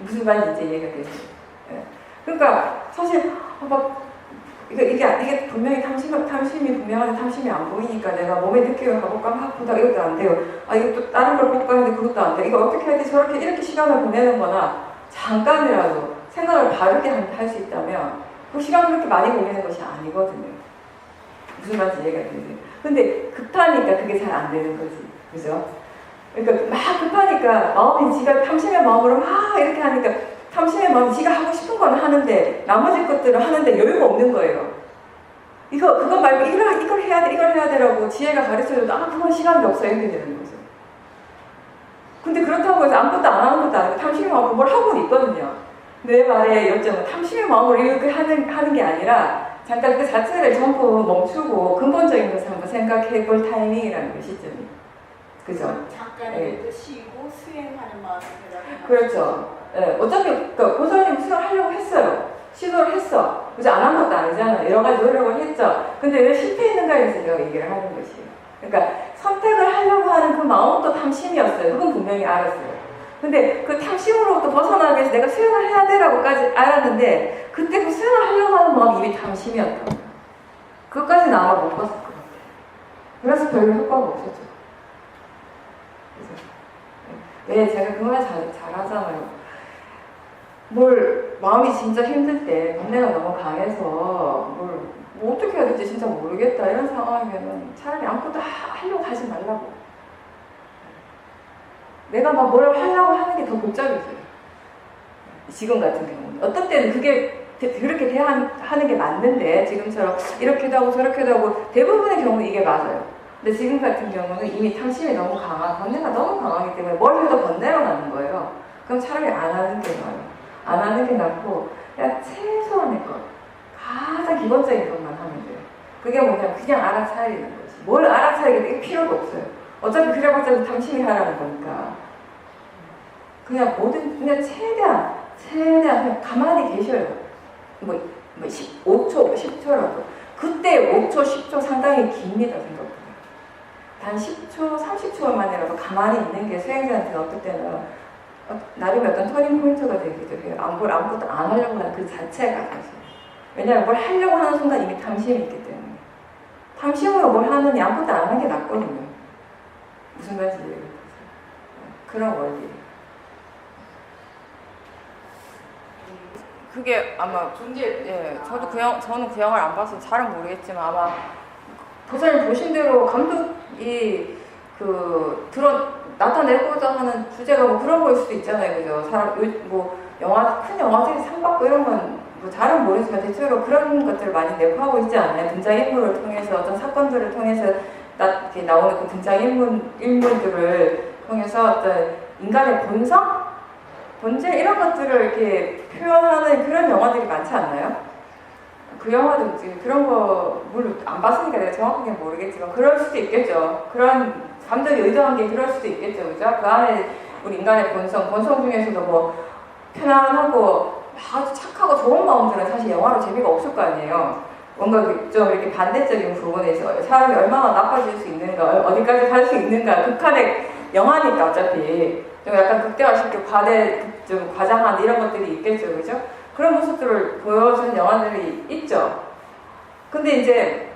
무슨 말인지 이제 이해가 되죠? 네. 그러니까 사실 이게 분명히 탐심이 분명한데 탐심이 안 보이니까 내가 몸에 느낌을 가볼까 막 보다가 이것도 안 돼요. 이것도 다른 걸 볼까 했는데 그것도 안 돼. 이거 어떻게 해야 돼? 저렇게 이렇게 시간을 보내는 거나 잠깐이라도 생각을 바르게 할 수 있다면 그 시간을 그렇게 많이 보내는 것이 아니거든요. 무슨 말인지 이해가 되세요? 근데 급하니까 그게 잘 안 되는 거지. 그죠? 그러니까 막 급하니까 마음이 지가 탐심의 마음으로 막 이렇게 하니까 탐심의 마음, 지가 하고 싶은 건 하는데 나머지 것들은 하는데 여유가 없는 거예요. 그거 말고 이걸 해야 돼, 이걸 해야 되라고 지혜가 가르쳐줘도 그건 시간이 없어 이렇게 되는 거죠. 근데 그렇다고 해서 아무것도 안 하는 것도 아니고 탐심의 마음으로 뭘 하고는 있거든요. 내 말의 요점은 탐심의 마음으로 이렇게 하는 게 아니라 잠깐 그 자체를 전부 멈추고 근본적인 것을 한번 생각해 볼 타이밍이라는 거 시점이. 그죠? 잠깐 예. 쉬고 수행하는 마음을 그렇죠. 예, 어차피 고사님 수행하려고 했어요. 시도를 했어. 그죠? 안 한 것도 아니잖아요. 여러 가지 노력을 했죠. 근데 왜 실패했는가에 대해서 제가 얘기를 하는 것이에요. 그러니까 선택을 하려고 하는 그 마음도 탐심이었어요. 그건 분명히 알았어요. 근데 그 탐심으로부터 벗어나기 위해서 내가 수행을 해야 되라고까지 알았는데 그때 그 수행을 하려고 하는 마음이 이미 탐심이었다고. 그것까지는 아마 못 봤을 것 같아요. 그래서 별로 효과가 없었죠. 네, 제가 그 말 잘하잖아요. 마음이 진짜 힘들 때, 번뇌가 너무 강해서, 뭐 어떻게 해야 될지 진짜 모르겠다. 이런 상황이면 차라리 아무것도 하려고 하지 말라고. 내가 막 뭐라고 하려고 하는 게 더 복잡해져요. 지금 같은 경우는. 어떤 때는 그게 그렇게 대하는 게 맞는데, 지금처럼 이렇게도 하고 저렇게도 하고, 대부분의 경우는 이게 맞아요. 근데 지금 같은 경우는 이미 탐심이 너무 번뇌가 너무 강하기 때문에 뭘 해도 번뇌로 가는 거예요. 그럼 차라리 안 하는 게 나아요. 안 하는 게 낫고 그냥 최소한의 것, 가장 기본적인 것만 하면 돼요. 그게 뭐냐면 그냥 알아차리는 거지. 뭘 알아차리게 필요도 없어요. 어차피 그래봤자 탐심이 하라는 거니까. 그냥 그냥 최대한 그냥 가만히 계셔요. 5초, 10초라도. 그때 5초, 10초 상당히 깁니다, 생각보다. 단 10초, 30초만이라도 가만히 있는 게 수행자한테는 어떨 때는 나름의 어떤 터닝 포인트가 되기도 해요. 아무것도 안 하려고 하는 그 자체가 사실. 왜냐하면 뭘 하려고 하는 순간 이미 탐심이 있기 때문에. 탐심으로 뭘 하느니 아무것도 안 하는 게 낫거든요. 무슨 말인지 이해가 되세요? 그런 원리. 그게 아마 저는 그 영화를 안 봐서 잘은 모르겠지만 아마 보살님 보신 대로 감독이 나타내고자 하는 주제가 뭐 그런 거일 수도 있잖아요, 그죠? 큰 영화들이 상 받고 이런 건 뭐 잘은 모르지만 대체로 그런 것들을 많이 내포하고 있지 않나요? 등장인물을 통해서 어떤 사건들을 통해서 이렇게 나오는 그 등장인물들을 통해서 어떤 인간의 본질 이런 것들을 이렇게 표현하는 그런 영화들이 많지 않나요? 그 영화도 이제 그런 거 물론 안 봤으니까 내가 정확하게 모르겠지만 그럴 수도 있겠죠. 그런 감독이 의도한 게 그럴 수도 있겠죠, 그죠? 그 안에 우리 인간의 본성 중에서도 뭐 편안하고 아주 착하고 좋은 마음들은 사실 영화로 재미가 없을 거 아니에요. 뭔가 좀 이렇게 반대적인 부분에서 사람이 얼마나 나빠질 수 있는가, 어디까지 갈 수 있는가, 극한의 영화니까 어차피 좀 약간 극대화시키고 좀 과장한 이런 것들이 있겠죠, 그죠? 그런 모습들을 보여주는 영화들이 있죠. 근데 이제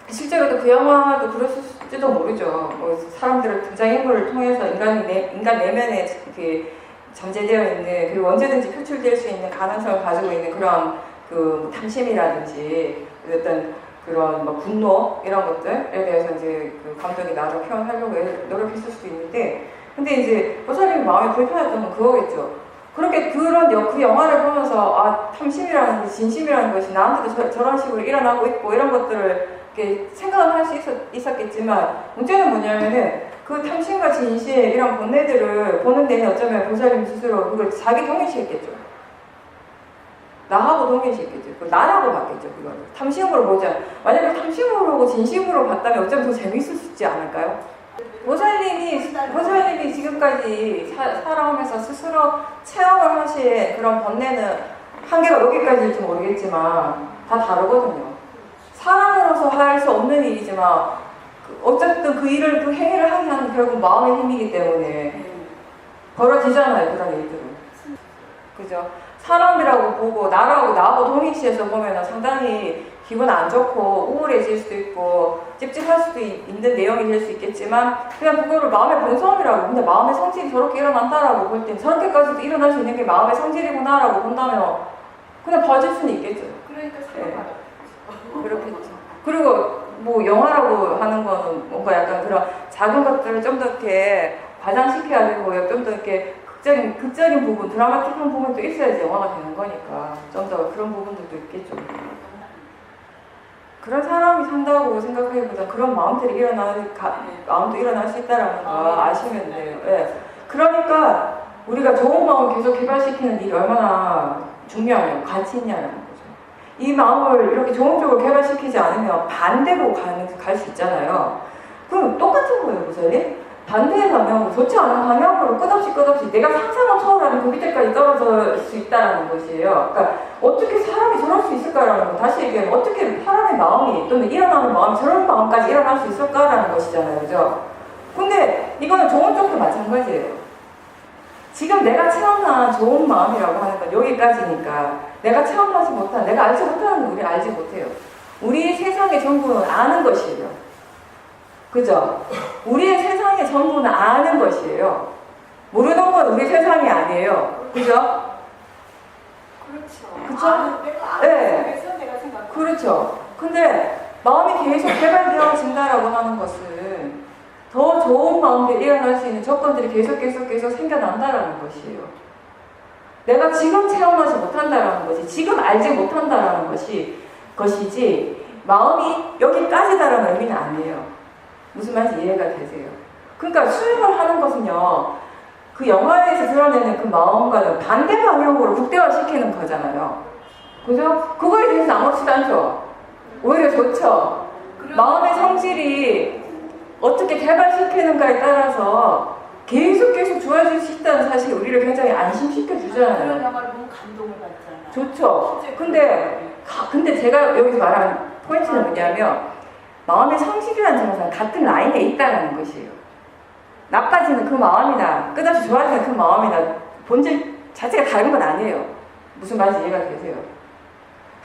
실제로도 그 영화도 그랬을지도 모르죠. 사람들을 등장인물을 통해서 인간 내면에 이렇게 잠재되어 있는 그리고 언제든지 표출될 수 있는 가능성을 가지고 있는 그런 그 탐심이라든지 어떤 그런 분노 이런 것들에 대해서 이제 그 감독이 나름 표현하려고 노력했을 수도 있는데, 근데 이제 보살님이 마음이 불편했던 건 그거겠죠. 그렇게 그 영화를 보면서 탐심이라는 것이 진심이라는 것이 나한테도 저런 식으로 일어나고 있고 이런 것들을 이렇게 생각을 할 수 있었겠지만 문제는 뭐냐면은 그 탐심과 진심 이런 본뇌들을 보는 데는 어쩌면 보살님 스스로 그걸 자기 동일시했겠죠. 나하고 동일시했겠죠. 나라고 봤겠죠. 그걸 탐심으로 보자. 만약에 탐심으로 보고 진심으로 봤다면 어쩌면 더 재밌을 수 있지 않을까요? 보살님이 지금까지 살아오면서 스스로 체험을 하신 그런 번뇌는 한계가 여기까지일지 모르겠지만 다 다르거든요. 사람으로서 할 수 없는 일이지만 어쨌든 그 행위를 하게 하는 결국 마음의 힘이기 때문에 벌어지잖아요, 그런 일들은. 그죠? 사람이라고 보고 나하고 동일시해서 보면 상당히 기분 안 좋고 우울해질 수도 있고 찝찝할 수도 있는 내용이 될 수 있겠지만 그냥 그거를 마음의 본성이라고, 근데 마음의 성질이 저렇게 일어난다라고 볼 땐 저렇게까지도 일어날 수 있는 게 마음의 성질이구나라고 본다면 그냥 봐줄 수는 있겠죠. 그러니까 네. 그렇겠죠. 그리고 영화라고 하는 거는 뭔가 약간 그런 작은 것들을 좀 더 이렇게 과장시켜가지고 좀 더 이렇게 극적인 부분, 드라마틱한 부분도 있어야지 영화가 되는 거니까 좀 더 그런 부분들도 있겠죠. 그런 사람이 산다고 생각하기보다 그런 마음들이 마음도 일어날 수 있다는 거 아시면 돼요. 예. 그러니까 우리가 좋은 마음을 계속 개발시키는 일이 얼마나 중요하냐고, 가치 있냐는 거죠. 이 마음을 이렇게 좋은 쪽으로 개발시키지 않으면 반대로 갈 수 있잖아요. 그럼 똑같은 거예요, 무사님. 반대의 방향으로, 좋지 않은 방향으로 끝없이 내가 상상을 초월하는 그 밑에까지 떨어질 수 있다는 것이에요. 그러니까 어떻게 사람이 저럴 수 있을까라는 거, 다시 얘기하면 어떻게 사람의 마음이 또는 일어나는 마음이 저런 마음까지 일어날 수 있을까라는 것이잖아요. 그죠? 근데 이거는 좋은 쪽도 마찬가지예요. 지금 내가 체험한 좋은 마음이라고 하는 건 여기까지니까 내가 체험하지 못한, 내가 알지 못하는 건 우리 알지 못해요. 우리 세상의 전부는 아는 것이에요. 그죠? 우리의 세상의 전부는 아는 것이에요. 모르는 건 우리 세상이 아니에요. 그죠? 그렇죠. 그쵸? 내가 네. 속에서 내가 생각. 그렇죠. 근데 마음이 계속 개발되어진다라고 하는 것은 더 좋은 마음들이 일어날 수 있는 조건들이 계속 생겨난다라는 것이에요. 내가 지금 체험하지 못한다라는 것이, 지금 알지 못한다라는 것이지 마음이 여기까지다라는 의미는 아니에요. 무슨 말인지 이해가 되세요? 그러니까 수행을 하는 것은요, 그 영화에서 드러내는 그 마음과는 반대 방향으로 극대화시키는 거잖아요. 그죠? 그거에 대해서 아무렇지도 않죠? 오히려 좋죠? 마음의 성질이 어떻게 개발시키는가에 따라서 계속 좋아질 수 있다는 사실이 우리를 굉장히 안심시켜 주잖아요. 그런 영화를 보면 감동을 받잖아요. 좋죠? 근데 제가 여기서 말하는 포인트는 뭐냐면 마음의 성질이라는 것은 같은 라인에 있다는 것이에요. 나빠지는 그 마음이나 끝없이 좋아지는 그 마음이나 본질 자체가 다른 건 아니에요. 무슨 말인지 이해가 되세요?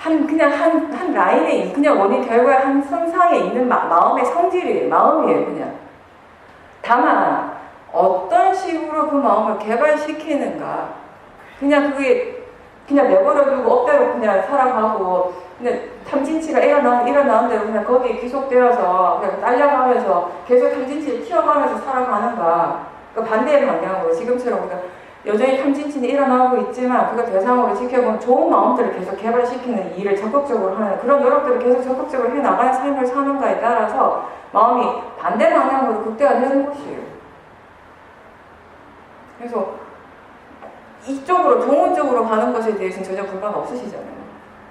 그냥 한 라인에, 그냥 원인 결과의 한 선상에 있는 마음의 성질이에요. 마음이에요, 그냥. 다만, 어떤 식으로 그 마음을 개발시키는가. 그냥 그게, 그냥 내버려두고 업대로 그냥 살아가고, 그냥 탐진치가 일어나는 대로 그냥 거기에 귀속되어서 그냥 딸려가면서 계속 탐진치를 키워가면서 살아가는가. 그러니까 반대의 방향으로 지금처럼 그러니까 여전히 탐진치는 일어나고 있지만 그걸 대상으로 지켜보면 좋은 마음들을 계속 개발시키는 일을 적극적으로 하는 그런 노력들을 계속 적극적으로 해나가는 삶을 사는가에 따라서 마음이 반대 방향으로 극대화되는 것이에요. 그래서 이쪽으로, 좋은 쪽으로 가는 것에 대해서는 전혀 불만 없으시잖아요.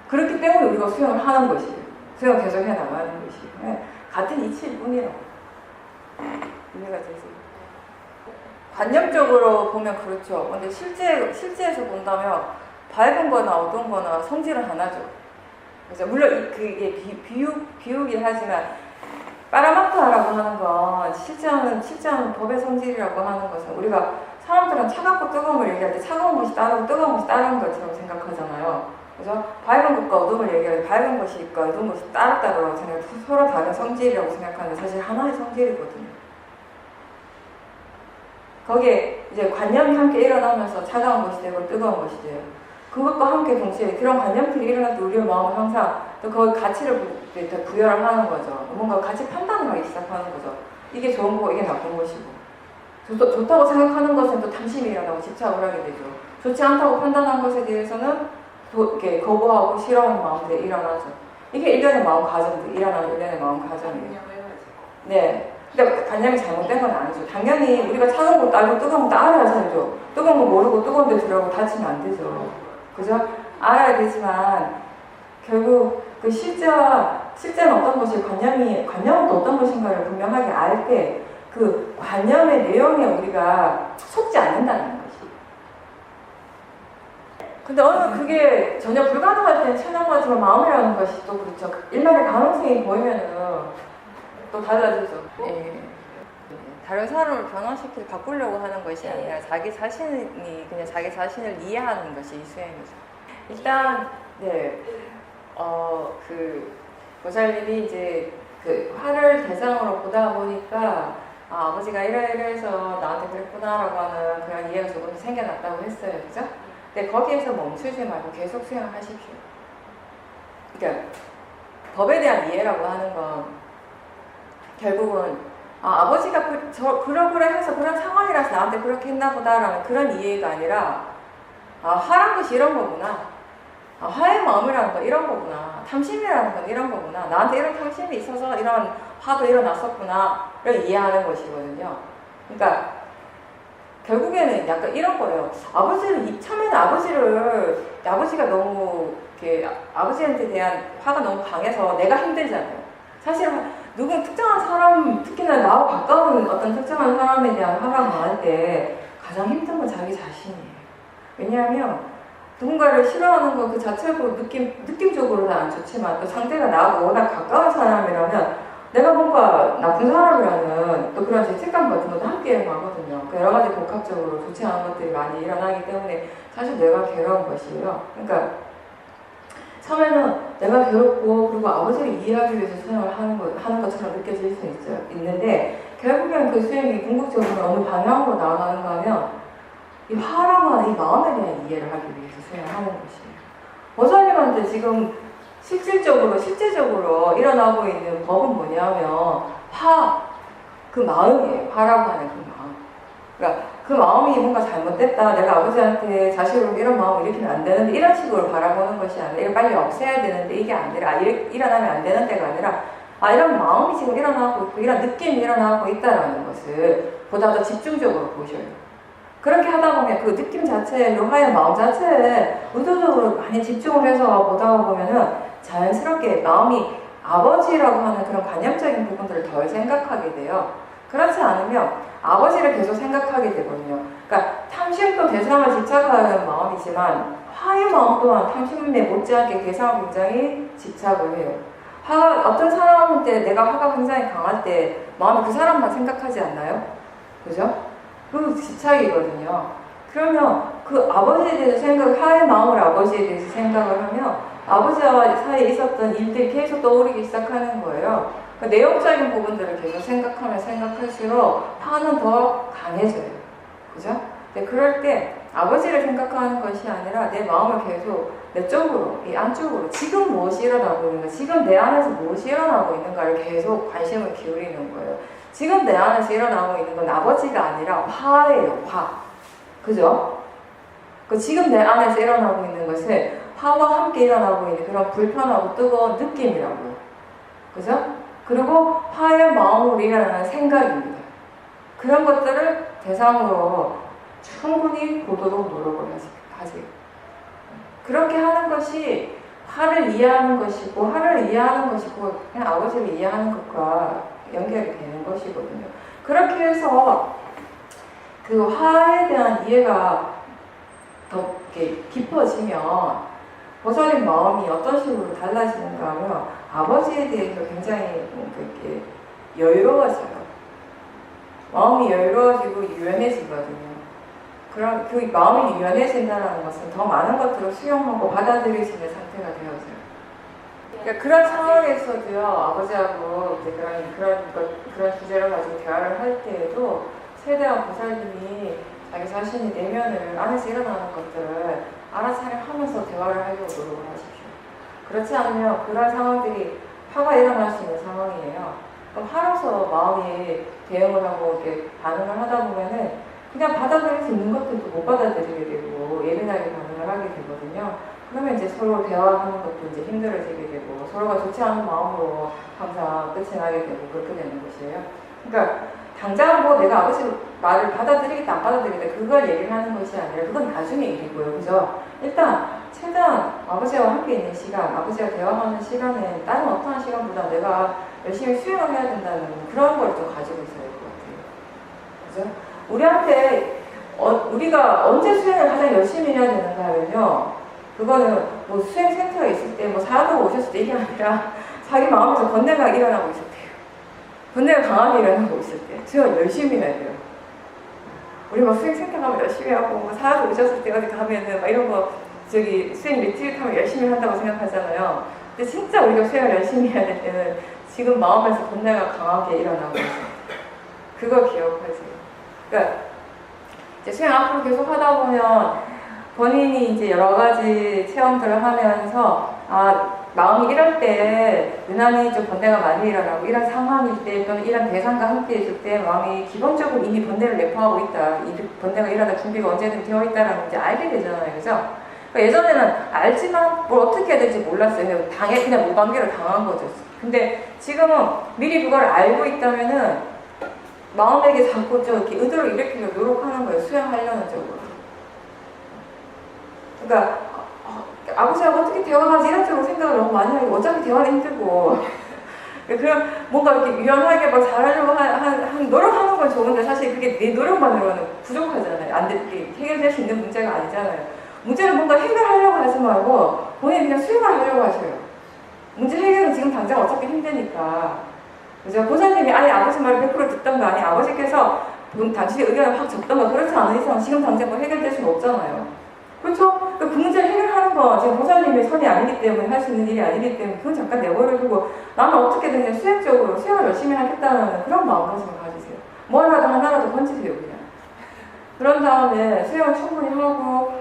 그렇기 때문에 우리가 수행을 하는 것이에요. 수행을 계속 해나가는 것이에요. 네. 같은 이치일 뿐이라고. 이해가 되세요? 관념적으로 보면 그렇죠. 근데 실제에서 본다면 밝은 거나 어두운 거나 성질은 하나죠. 그래서 물론 그게 비유긴 하지만 빠라마타라고 하는 건 실제하는 법의 성질이라고 하는 것은 우리가 사람들은 차갑고 뜨거운 걸 얘기할 때 차가운 것이 따르고 뜨거운 것이 따르는 것처럼 생각하잖아요. 그래서 밝은 것과 어둠을 얘기할 때 밝은 것이 있고 어두운 것이 따르다고 생각해서 서로 다른 성질이라고 생각하는데 사실 하나의 성질이거든요. 거기에 이제 관념이 함께 일어나면서 차가운 것이 되고 뜨거운 것이 돼요. 그것과 함께 동시에 그런 관념들이 일어날 때 우리의 마음은 항상 또 거기 가치를 부여를 하는 거죠. 뭔가 가치 판단을 하기 시작하는 거죠. 이게 좋은 거고 이게 나쁜 것이고. 좋다고 생각하는 것은 또 탐심이 일어나고 집착을 하게 되죠. 좋지 않다고 판단한 것에 대해서는 이렇게 거부하고 싫어하는 마음들이 일어나죠. 이게 일련의 마음 가정들, 일어나는 일련의 마음 가정이에요. 네. 근데 관념이 잘못된 건 아니죠. 당연히 우리가 차가운 거 알고 뜨거운 거 알아야 살죠. 뜨거운 거 모르고 뜨거운 데 들어가고 다치면 안 되죠. 그죠? 알아야 되지만 결국 그 실제는 어떤 것이 관념은 또 어떤 것인가를 분명하게 알 때 그 관념의 내용에 우리가 속지 않는다는 것이. 근데 그게 전혀 불가능할 때는 천연하지만 마음이라는 것이 또 그렇죠. 일말의 가능성이 보이면은 또 달라지죠. 예. 다른 사람을 바꾸려고 하는 것이 아니라 자기 자신을 이해하는 것이 이 수행이죠. 일단 보살님이 이제 그 화를 대상으로 보다 보니까 아버지가 이래서 나한테 그랬구나라고 하는 그런 이해가 조금 생겨났다고 했어요, 그죠? 근데 거기에서 멈추지 말고 계속 수행을 하십시오. 그러니까 법에 대한 이해라고 하는 건 결국은 아버지가 그러그러 해서 그런 상황이라서 나한테 그렇게 했나 보다라는 그런 이해가 아니라 화란 것이 이런 거구나. 화의 마음이라는 건 이런 거구나. 탐심이라는 건 이런 거구나. 나한테 이런 탐심이 있어서 이런 화도 일어났었구나를 이해하는 것이거든요. 그러니까 결국에는 약간 이런 거예요. 처음에는 아버지가 너무 아버지한테 대한 화가 너무 강해서 내가 힘들잖아요. 사실 특정한 사람, 특히나 나와 가까운 어떤 특정한 사람에 대한 화가 강할 때 가장 힘든 건 자기 자신이에요. 왜냐하면 누군가를 싫어하는 거 그 자체로 느낌적으로는 안 좋지만 또 상대가 나하고 워낙 가까운 사람이라면 내가 뭔가 나쁜 사람이라는 또 그런 죄책감 같은 것도 함께 가거든요. 여러 가지 복합적으로 좋지 않은 것들이 많이 일어나기 때문에 사실 내가 괴로운 것이에요. 그러니까 처음에는 내가 괴롭고 그리고 아버지를 이해하기 위해서 수행을 하는 것처럼 느껴질 수 있는데 결국엔 그 수행이 궁극적으로 어느 방향으로 나아가는가 하면 이 화라고 하는 이 마음에 대한 이해를 하기 위해서 수행을 하는 것이에요. 보살님한테 지금 실제적으로 일어나고 있는 법은 뭐냐면 그 마음이에요. 화라고 하는 그 마음. 그러니까 그 마음이 뭔가 잘못됐다. 내가 아버지한테 자식으로 이런 마음을 일으키면 안 되는데 이런 식으로 바라보는 것이 아니라 이걸 빨리 없애야 되는데 이게 아니라 일어나면 안 되는 때가 아니라 이런 마음이 지금 일어나고 있고 이런 느낌이 일어나고 있다라는 것을 보다 더 집중적으로 보셔요. 그렇게 하다 보면 그 느낌 자체에, 화의 마음 자체에 의도적으로 많이 집중을 해서 보다 보면은 자연스럽게 마음이 아버지라고 하는 그런 관념적인 부분들을 덜 생각하게 돼요. 그렇지 않으면 아버지를 계속 생각하게 되거든요. 그러니까 탐심도 대상을 집착하는 마음이지만 화의 마음 또한 탐심에 못지않게 대상을 굉장히 집착을 해요. 어떤 사람한테 내가 화가 굉장히 강할 때 마음이 그 사람만 생각하지 않나요? 그죠? 그 집착이거든요. 그러면 그 아버지에 대해서 화의 마음으로 아버지에 대해서 생각을 하면 아버지와 사이에 있었던 일들이 계속 떠오르기 시작하는 거예요. 그러니까 내용적인 부분들을 계속 생각하면 생각할수록 화는 더 강해져요. 그죠? 근데 그럴 때 아버지를 생각하는 것이 아니라 내 마음을 계속 내 쪽으로, 이 안쪽으로 지금 무엇이 일어나고 있는가, 지금 내 안에서 무엇이 일어나고 있는가를 계속 관심을 기울이는 거예요. 지금 내 안에서 일어나고 있는 건 아버지가 아니라 화예요, 화. 그죠? 지금 내 안에서 일어나고 있는 것은 화와 함께 일어나고 있는 그런 불편하고 뜨거운 느낌이라고요. 그죠? 그리고 화의 마음으로 일어나는 생각입니다. 그런 것들을 대상으로 충분히 보도록 노력을 하세요. 그렇게 하는 것이 화를 이해하는 것이고, 화를 이해하는 것이고, 그냥 아버지를 이해하는 것과 연결이 되는 것이거든요. 그렇게 해서 그 화에 대한 이해가 더 깊어지면 보살님 마음이 어떤 식으로 달라지는가 하면 아버지에 대해서 굉장히 이렇게 여유로워져요. 마음이 여유로워지고 유연해지거든요. 그럼 그 마음이 유연해진다는 것은 더 많은 것들을 수용하고 받아들일 수 있는 상태가 되어져요. 그러니까 그런 상황에서도요, 아버지하고 이제 그런 주제를 가지고 대화를 할 때에도 최대한 보살님이 자기 자신의 내면을 안에서 일어나는 것들을 알아차림하면서 대화를 하려고 노력을 하십시오. 그렇지 않으면 그런 상황들이 화가 일어날 수 있는 상황이에요. 그럼 화로서 마음이 대응을 하고 이렇게 반응을 하다 보면은 그냥 받아들일 수 있는 것들도 못 받아들이게 되고 예민하게 반응을 하게 되거든요. 그러면 이제 서로 대화하는 것도 이제 힘들어지게 되고 서로가 좋지 않은 마음으로 항상 끝이 나게 되고 그렇게 되는 것이에요. 그러니까 당장 내가 아버지 말을 받아들이겠다 안 받아들이겠다 그걸 얘기를 하는 것이 아니라 그건 나중에 일이고요. 그죠? 일단 최대한 아버지와 함께 있는 시간, 아버지와 대화하는 시간은 다른 어떠한 시간보다 내가 열심히 수행을 해야 된다는 그런 걸 좀 가지고 있어야 될 것 같아요. 그죠? 우리한테 우리가 언제 수행을 가장 열심히 해야 되는가 하면요. 그거는 수행센터에 있을 때 사람들 오셨을 때 이게 아니라 자기 마음에서 번뇌가 일어나고 있을 때요. 번뇌가 강하게 일어나고 있을 때 수행을 열심히 해야 돼요. 우리 수행센터 가면 열심히 하고 사람들 오셨을 때 어디 가면은 이런 수행 리트리트 하면 열심히 한다고 생각하잖아요. 근데 진짜 우리가 수행을 열심히 해야 될 때는 지금 마음에서 번뇌가 강하게 일어나고 있을 때 그걸 기억하세요. 그러니까 이제 수행 앞으로 계속 하다 보면 본인이 이제 여러 가지 체험들을 하면서 마음이 이럴 때 유난히 좀 번뇌가 많이 일어나고 이런 상황일 때 또는 이런 대상과 함께 있을 때 마음이 기본적으로 이미 번뇌를 내포하고 있다. 이 번뇌가 일어날 준비가 언제든 되어 있다라는 이제 알게 되잖아요. 그죠? 그러니까 예전에는 알지만 뭘 어떻게 해야 될지 몰랐어요. 그냥 무관계로 당한 거죠. 근데 지금은 미리 그걸 알고 있다면은 마음에게 자꾸 이렇게 의도를 일으키려고 노력하는 거예요. 수행하려는 쪽으로. 그러니까 아버지하고 어떻게 대화하지 이런 쪽으로 생각을 너무 많이 하고 어차피 대화는 힘들고 그럼 뭔가 이렇게 유연하게 막 잘하려고 노력하는 건 좋은데 사실 그게 내 노력만으로는 부족하잖아요. 이렇게 해결될 수 있는 문제가 아니잖아요. 문제를 뭔가 해결하려고 하지 말고 본인이 그냥 수행을 하려고 하셔요. 문제 해결은 지금 당장 어차피 힘드니까. 그죠? 보살님이 아예 아버지 말을 100% 듣던가 아니 아버지께서 당신의 의견을 확 적던가 그렇지 않은 이상 지금 당장 뭐 해결될 수는 없잖아요. 그렇죠? 그 문제를 해결하는 거 지금 보살님의 선이 아니기 때문에 할 수 있는 일이 아니기 때문에 그건 잠깐 내버려두고 나는 어떻게든 그냥 수행적으로 수행을 열심히 하겠다는 그런 마음가짐을 가지세요. 뭐라도 하나라도 건지세요 그냥. 그런 다음에 수행을 충분히 하고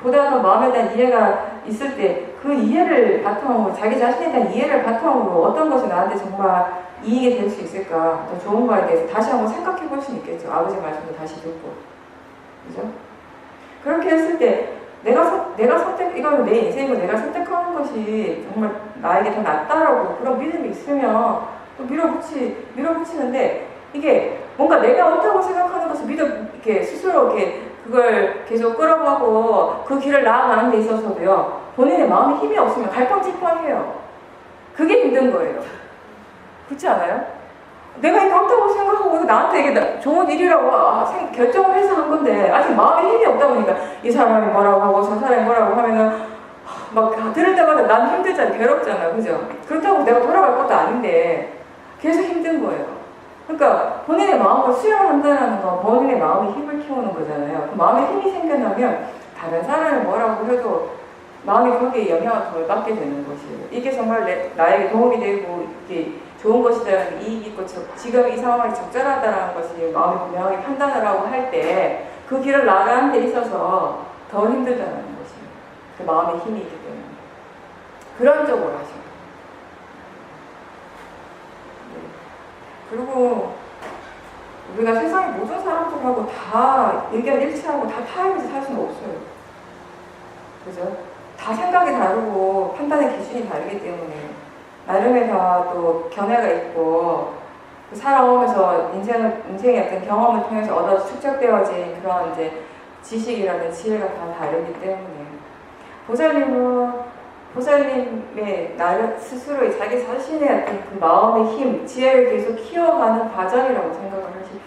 보다 더 마음에 대한 이해가 있을 때 그 이해를 바탕으로 자기 자신에 대한 이해를 바탕으로 어떤 것이 나한테 정말 이익이 될 수 있을까 더 좋은 거에 대해서 다시 한번 생각해 볼 수 있겠죠. 아버지 말씀도 다시 듣고 그죠? 그렇게 했을 때 내가 선택 이거는 내 인생이고 내가 선택하는 것이 정말 나에게 더 낫다라고 그런 믿음이 있으면 또 밀어붙이는데 이게 뭔가 내가 옳다고 생각하는 것을 이렇게 스스로 이렇게 그걸 계속 끌어가고 그 길을 나아가는 데 있어서도요 본인의 마음에 힘이 없으면 갈팡질팡해요. 그게 힘든 거예요. 그렇지 않아요? 내가 이게 옳다고 생각하고 나한테 이게 좋은 일이라고 결정을 해서 한 건데 아직 마음에 힘이 없다 보니까 이 사람이 뭐라고 하고 저 사람이 뭐라고 하면은 막 들을 때마다 난 힘들잖아요. 괴롭잖아요. 그죠? 그렇다고 내가 돌아갈 것도 아닌데 계속 힘든 거예요. 그러니까 본인의 마음을 수용을 한다는 건 본인의 마음의 힘을 키우는 거잖아요. 그 마음에 힘이 생겨나면 다른 사람이 뭐라고 해도 마음이 거기에 영향을 덜 받게 되는 것이에요. 이게 정말 나에게 도움이 되고 이게 좋은 것이다라는 이익이 있고 지금 이 상황이 적절하다는 것이 마음이 분명하게 판단을 하고 할 때 그 길을 나가는 데 있어서 더 힘들다는 것이에요. 그 마음의 힘이 있기 때문에. 그런 쪽으로 하셔요. 네. 그리고 우리가 세상의 모든 사람들하고 다 의견 일치하고 다 타협해서 살 수는 없어요. 그죠? 다 생각이 다르고 판단의 기준이 다르기 때문에 나름의 다 또 견해가 있고 살아오면서 인생의 어떤 경험을 통해서 얻어 축적되어진 그런 이제 지식이라든 지혜가 다 다르기 때문에 보살님의 나를 스스로 자기 자신의 어떤 그 마음의 힘, 지혜를 계속 키워가는 과정이라고 생각을 하십시오.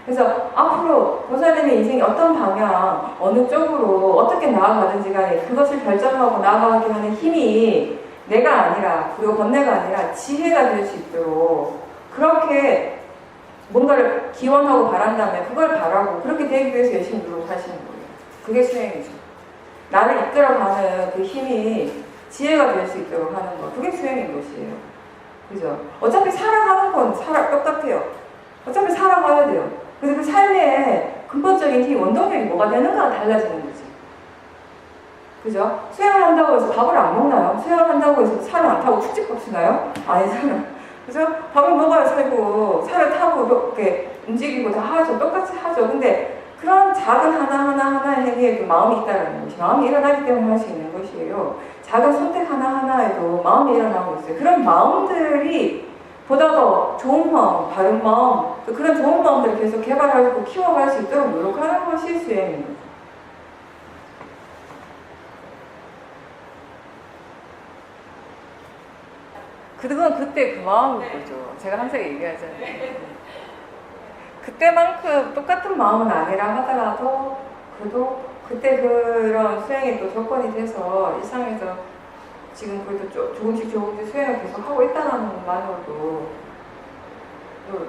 그래서 앞으로 보살님의 인생이 어떤 방향, 어느 쪽으로 어떻게 나아가든지 간에 그것을 결정하고 나아가게 하는 힘이 내가 아니라 그리고 번뇌가 아니라 지혜가 될 수 있도록 그렇게 뭔가를 기원하고 바란다면 그걸 바라고 그렇게 되기 위해서 열심히 노력하시는 거예요. 그게 수행이죠. 나를 이끌어가는 그 힘이 지혜가 될 수 있도록 하는 거. 그게 수행인 것이에요. 그죠? 어차피 살아가는 건 똑같아요. 어차피 살아가야 돼요. 그래서 그 삶의 근본적인 힘, 원동력이 뭐가 되는가가 달라지는 거지. 그죠? 수행을 한다고 해서 밥을 안 먹나요? 수행을 한다고 해서 차를 안 타고 축지법 쓰나요? 아니잖아요. 그죠? 밥을 먹어야 살고, 차를 타고 이렇게 움직이고 다 하죠. 똑같이 하죠. 근데 그런 작은 하나하나의 행위에도 마음이 있다는 것이, 마음이 일어나기 때문에 할 수 있는 것이에요. 작은 선택 하나하나에도 마음이 일어나고 있어요. 그런 마음들이 보다 더 좋은 마음, 바른 마음, 그런 좋은 마음들을 계속 개발하고 키워갈 수 있도록 노력하는 것이 수행입니다. 그건 그때 그 마음인 거죠. 제가 항상 얘기하잖아요. 그때만큼 똑같은 마음은 아니라 하더라도 그래도 그때 그런 수행이 또 조건이 돼서 일상에서 지금 그래도 조금씩 수행을 계속 하고 있다는 것만으로도 또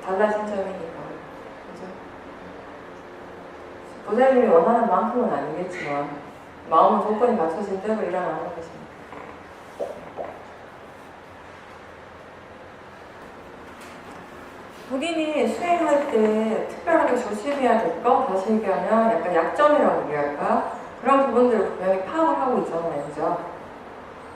달라진 점이니까. 그죠? 보살님이 원하는 만큼은 아니겠지만 마음은 조건이 맞춰진 대로 일어나는 것입니다. 본인이 수행할 때 특별하게 조심해야 될 거, 다시 얘기하면 약간 약점이라고 얘기할까? 그런 부분들을 분명히 파악을 하고 있잖아요. 그죠?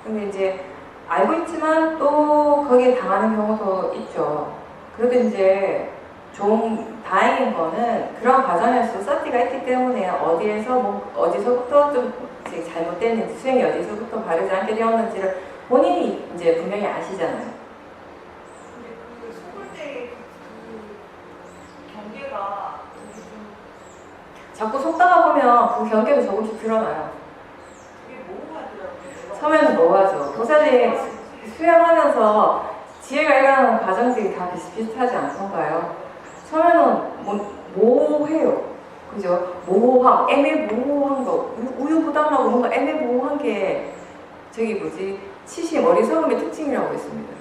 근데 이제 알고 있지만 또 거기에 당하는 경우도 있죠. 그래도 이제 좀 다행인 거는 그런 과정에서 서티가 있기 때문에 어디서부터 좀 이제 잘못됐는지 수행이 어디서부터 바르지 않게 되었는지를 본인이 이제 분명히 아시잖아요. 근데 그 속을 때의 그 경계가 되게 좀 자꾸 속다가 보면 그 경계도 조금씩 드러나요. 되게 모호하더라고요. 처음에는 뭐하죠. 도사님 수행하면서 지혜가 일어나는 과정들이 다 비슷비슷하지 않던가요? 처음에는 모호해요. 그죠? 모호함, 애매모호한 거, 우유부단하고 뭔가 애매모호한 게 치심, 어리석음의 특징이라고 했습니다.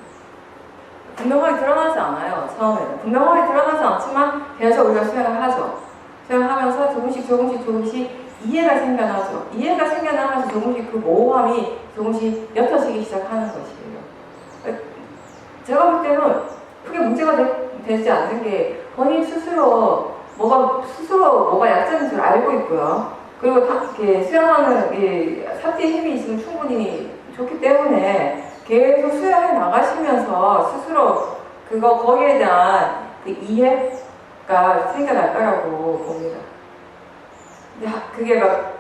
분명하게 드러나지 않아요, 처음에는. 분명하게 드러나지 않지만 계속 우리가 수행을 하죠. 수행하면서 조금씩 이해가 생겨나죠. 이해가 생겨나면서 조금씩 그 모호함이 조금씩 옅어지기 시작하는 것이에요. 제가 볼 때는 크게 문제가 되지 않는 게 본인 스스로 뭐가 약점인 줄 알고 있고요. 그리고 다 이렇게 수행하는 사티의 힘이 있으면 충분히 좋기 때문에 계속 수행해 나가시면서 스스로 거기에 대한 그 이해가 생겨날 거라고 봅니다. 근데 그게 막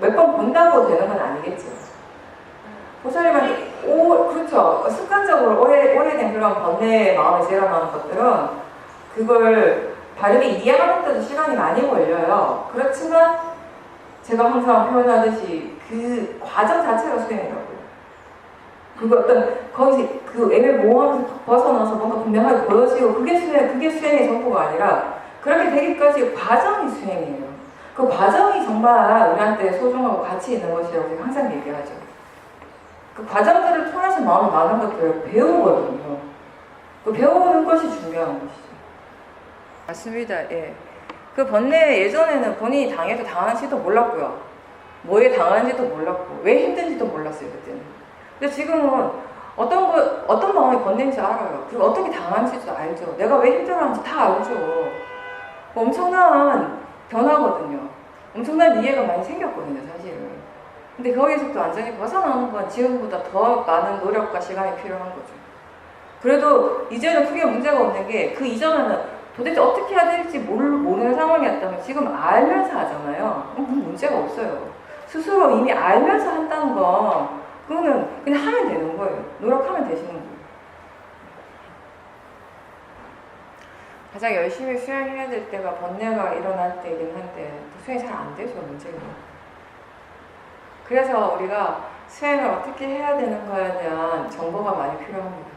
몇 번 본다고 되는 건 아니겠죠. 보살님한테 그렇죠. 습관적으로 오래된 그런 번뇌의 마음에 일어나는 것들은 그걸 바르게 이해하는데도 시간이 많이 걸려요. 그렇지만 제가 항상 표현하듯이 그 과정 자체가 수행이라고요. 그거 거기서 그 애매모호함에서 벗어나서 뭔가 분명하게 보여지고 그게 수행의 전부가 아니라 그렇게 되기까지 과정이 수행이에요. 그 과정이 정말 우리한테 소중하고 가치 있는 것이라고 제가 항상 얘기하죠. 그 과정들을 통해서 마음에 많은 것들을 배우거든요. 그 배우는 것이 중요한 것이죠. 맞습니다. 예. 그 번뇌 예전에는 본인이 당해도 당한지도 몰랐고요. 뭐에 당한지도 몰랐고 왜 힘든지도 몰랐어요 그때는. 근데 지금은 어떤 마음이 번뇌인지 알아요. 그리고 어떻게 당한지도 알죠. 내가 왜 힘들어하는지 다 알죠. 엄청난 변화거든요. 엄청난 이해가 많이 생겼거든요 사실은. 근데 거기에서도 완전히 벗어나는 건 지금보다 더 많은 노력과 시간이 필요한 거죠. 그래도 이제는 크게 문제가 없는 게 그 이전에는 도대체 어떻게 해야 될지 모르는 상황이었다면 지금 알면서 하잖아요. 문제가 없어요. 스스로 이미 알면서 한다는 건 그거는 그냥 하면 되는 거예요. 노력하면 되시는 거예요. 가장 열심히 수행해야 될 때가 번뇌가 일어날 때이긴 한데 수행이 잘 안 되죠, 문제가. 그래서 우리가 수행을 어떻게 해야 되는 거에 대한 정보가 많이 필요합니다.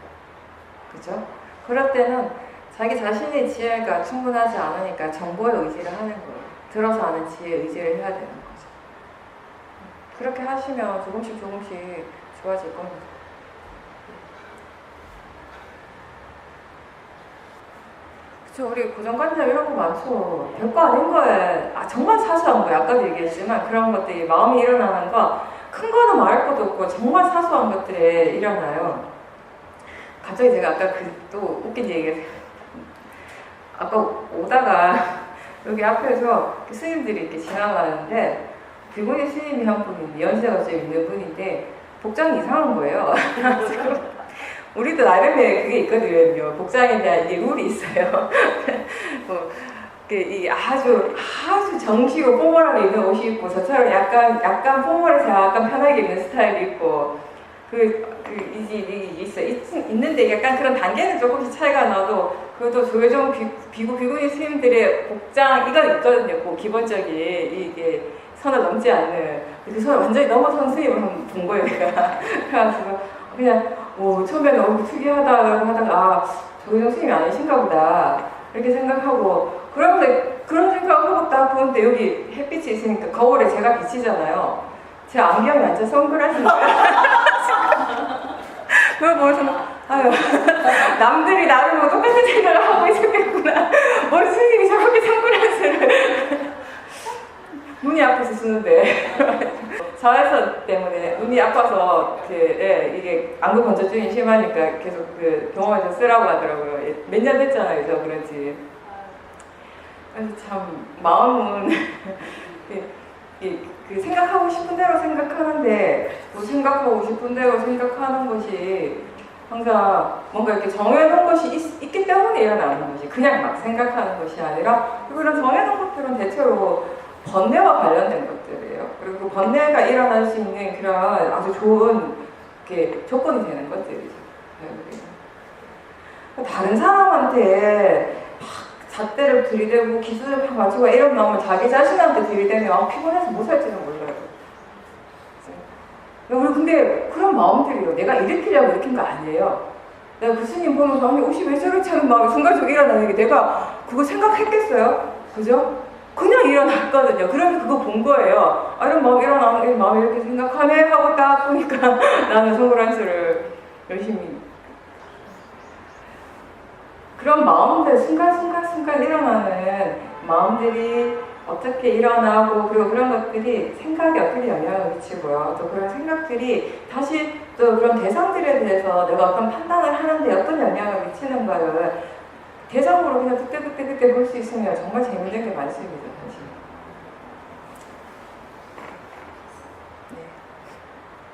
그죠? 그럴 때는 자기 자신의 지혜가 충분하지 않으니까 정보에 의지를 하는 거예요. 들어서 아는 지혜에 의지를 해야 되는 거죠. 그렇게 하시면 조금씩 좋아질 겁니다. 그쵸, 우리 고정관념 이런 거 많죠. 별거 아닌 거에, 정말 사소한 거예요. 아까도 얘기했지만 그런 것들이 마음이 일어나는 거, 큰 거는 말할 것도 없고 정말 사소한 것들에 일어나요. 갑자기 제가 아까 또 웃긴 얘기를 아까 오다가 여기 앞에서 스님들이 이렇게 지나가는데 비구니 스님이 한 분인데 연세가 좀 있는 분인데 복장이 이상한 거예요. 우리도 나름의 그게 있거든요. 복장에 대한 룰이 있어요. 이 아주 정식으로 포멀하게 입는 옷이 있고 저처럼 약간 포멀해서 약간 편하게 입는 스타일이 있고 있는데 약간 그런 단계는 조금씩 차이가 나도 그래도 조계종 비구니 스님들의 복장 이건 있거든요. 그 기본적인 이게 선을 넘지 않는 그 선을 완전히 넘어선 스님을 한번 본 거예요. 내가 그래가지고 그냥 처음에는 너무 특이하다고 하다가 조계종 스님이 아니신가 보다 이렇게 생각하고 그러면서 그런 생각하고 딱 보는데 여기 햇빛이 있으니까 거울에 제가 비치잖아요. 제 안경이 완전 선글라스인 거야. 그걸 보면서 아유 남들이 나를 뭐 똑같은 생각을 하고 있었겠구나. 머리 스님이 저렇게 선글라스를 눈이 아파서 쓰는데 자외선 때문에 눈이 아파서 이게 안구 건조증이 심하니까 계속 그 병원에서 쓰라고 하더라고요. 몇 년 됐잖아요, 저 그런지. 그래서 참 마음은 그 생각하고 싶은 대로 생각하는데 또 생각하고 싶은 대로 생각하는 것이 항상 뭔가 이렇게 정해놓은 것이 있기 때문에 일어나는 것이 그냥 막 생각하는 것이 아니라 그런 정해놓은 것들은 대체로 번뇌와 관련된 것들이에요. 그리고 번뇌가 일어날 수 있는 그런 아주 좋은 조건이 되는 것들이죠. 다른 사람한테 막 잣대를 들이대고 기술을 막 가지고 이런 마음을 자기 자신한테 들이대면 피곤해서 못 살지는 몰라요. 우리 근데 그런 마음들이요. 내가 일으키려고 일으킨 거 아니에요. 내가 그 스님 보면서 아니 옷이 왜 저렇지 하는 마음이 순간적으로 일어나는 게 내가 그거 생각했겠어요? 그죠? 그냥 일어났거든요. 그래서 그거 본 거예요. 아, 이런 마음이 일어나는 마음이 이렇게 생각하네 하고 딱 보니까 나는 손가락수를 열심히 그런 마음들 순간순간 일어나는 마음들이 어떻게 일어나고 그리고 그런 것들이 생각에 어떻게 영향을 미치고요. 또 그런 생각들이 다시 또 그런 대상들에 대해서 내가 어떤 판단을 하는데 어떤 영향을 미치는가를 대상으로 그냥 그때 볼 수 있으면 정말 재밌는 게 많습니다. 사실.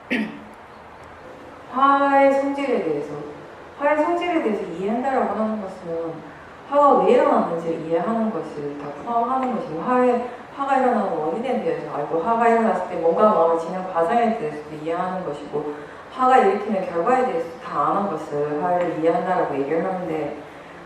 네. 화의 성질에 대해서 이해한다라고 하는 것은 화가 왜 일어났는지를 이해하는 것을 다 포함하는 것이고 화가 일어나는 원인에 대해서 알고 화가 일어났을 때 뭔가 마음을 지는 과정에 대해서도 이해하는 것이고 화가 일으키는 결과에 대해서 다 아는 것을 화를 이해한다라고 얘기를 하는데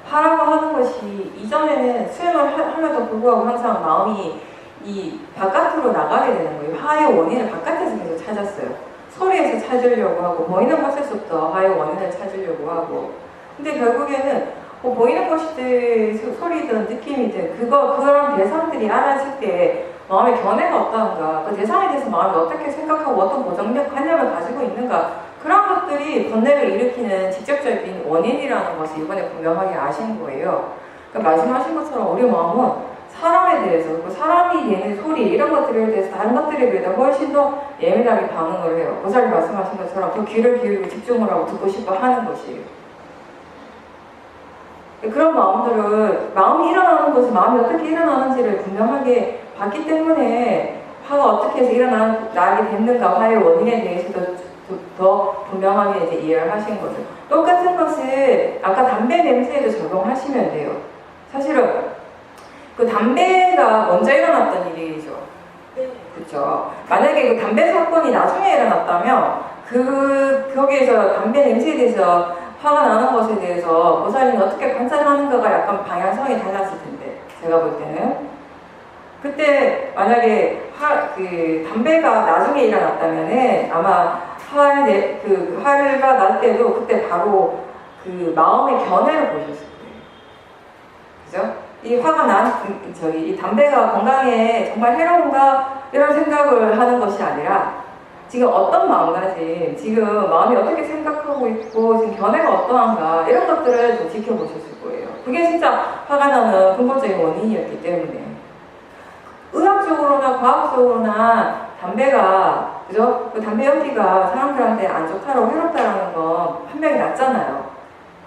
화라고 하는 것이 이전에는 수행을 하면서 불구하고 항상 마음이 이 바깥으로 나가게 되는 거예요. 화의 원인을 바깥에서 계속 찾았어요. 소리에서 찾으려고 하고 보이는 것에서부터 화의 원인을 찾으려고 하고 근데 결국에는 보이는 것이든 소리든 느낌이든 그런 대상들이 알아질 때 마음의 견해가 어떠한가 그 대상에 대해서 마음이 어떻게 생각하고 어떤 고정력 관념을 가지고 있는가 그런 것들이 번뇌를 일으키는 직접적인 원인이라는 것을 이번에 분명하게 아신 거예요. 그러니까 말씀하신 것처럼 우리 마음은 사람에 대해서 그리고 사람이 내는 소리 이런 것들에 대해서 다른 것들에 비해 훨씬 더 예민하게 반응을 해요. 보살이 말씀하신 것처럼 더 귀를 기울이고 집중을 하고 듣고 싶어 하는 것이에요. 그런 마음들은 마음이 일어나는 것이 마음이 어떻게 일어나는지를 분명하게 봤기 때문에 화가 어떻게 해서 일어나게 됐는가 화의 원인에 대해서도 더 분명하게 이제 이해를 하신 거죠. 똑같은 것을 아까 담배 냄새에도 적용하시면 돼요. 사실은 그 담배가 먼저 일어났던 일이죠. 그렇죠. 만약에 그 담배 사건이 나중에 일어났다면 거기에서 담배 냄새에 대해서 화가 나는 것에 대해서 보살님이 어떻게 관찰하는가가 약간 방향성이 달랐을 텐데 제가 볼 때는 그때 만약에 담배가 나중에 일어났다면은 아마 화가 날 때도 그때 바로 그 마음의 견해를 보셨을 거예요. 그죠? 이 화가 이 담배가 건강에 정말 해로운가 이런 생각을 하는 것이 아니라 지금 어떤 마음가짐, 지금 마음이 어떻게 생각하고 있고 지금 견해가 어떠한가 이런 것들을 좀 지켜보셨을 거예요. 그게 진짜 화가 나는 근본적인 원인이었기 때문에 의학적으로나 과학적으로나 담배가 그죠? 그 담배 연기가 사람들한테 안 좋다라고 해롭다라는 건 판명이 났잖아요.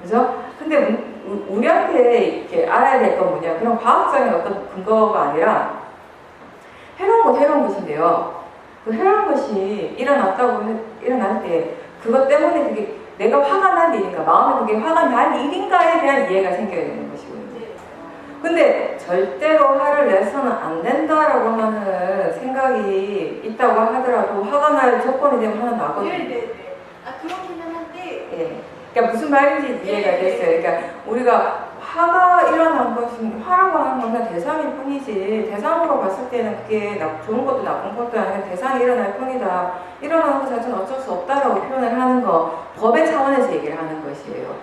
그죠? 근데 우리한테 이렇게 알아야 될 건 뭐냐? 그런 과학적인 어떤 근거가 아니라 해로운 건 해로운 것인데요. 그 해로운 것이 일어날 때 그것 때문에 그게 내가 화가 난 일인가, 마음에 그게 화가 난 일인가에 대한 이해가 생겨야 되는 것이거든요. 근데 절대로 화를 내서는 안 된다라고 하는 생각이 있다고 하더라도 화가 날 조건이 되면 화는 나거든요. 네네네. 아 그렇기는 한데. 예. 그러니까 무슨 말인지 이해가 됐어요. 그러니까 우리가 화가 일어난 것은 화라고 하는 것은 대상일 뿐이지 대상으로 봤을 때는 그게 좋은 것도 나쁜 것도 아니라 대상이 일어날 뿐이다. 일어나는 것 자체는 어쩔 수 없다라고 표현을 하는 거 법의 차원에서 얘기를 하는 것이에요.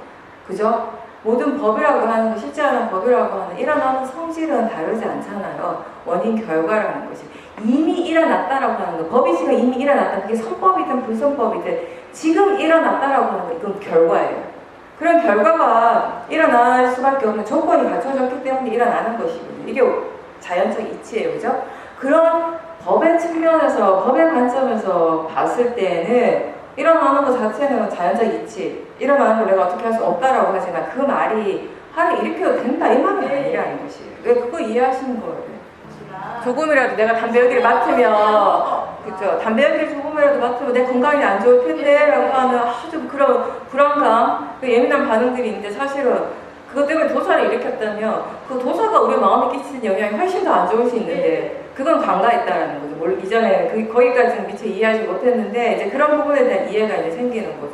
그죠? 모든 법이라고 하는 거 실제하는 법이라고 하는 일어나는 성질은 다르지 않잖아요. 원인 결과라는 것이 이미 일어났다라고 하는 거 법이 지금 이미 일어났다. 그게 선법이든 불선법이든 지금 일어났다라고 하는 거 이건 결과예요. 그런 결과가 일어날 수밖에 없는 조건이 갖춰졌기 때문에 일어나는 것이거든요. 이게 자연적 이치예요. 그죠? 그런 법의 측면에서, 법의 관점에서 봤을 때는 일어나는 것 자체는 자연적 이치, 일어나는 걸 내가 어떻게 할 수 없다라고 하지만 그 말이 화를 일으켜도 된다 이 말이 아니라는 것이에요. 왜 그거 이해하시는 거예요? 제가 조금이라도 내가 담배 연기를 맡으면 그죠? 담배 연기를 조금이라도 맡으면 내 건강이 안 좋을 텐데 라고 하는 아주 그런 불안감, 그 예민한 반응들이 있는데 사실은 그것 때문에 도사를 일으켰다면 그 도사가 우리 마음에 끼치는 영향이 훨씬 더 안 좋을 수 있는데 그건 관가했다라는 거죠. 이전에 거기까지는 미처 이해하지 못했는데 이제 그런 부분에 대한 이해가 이제 생기는 거죠.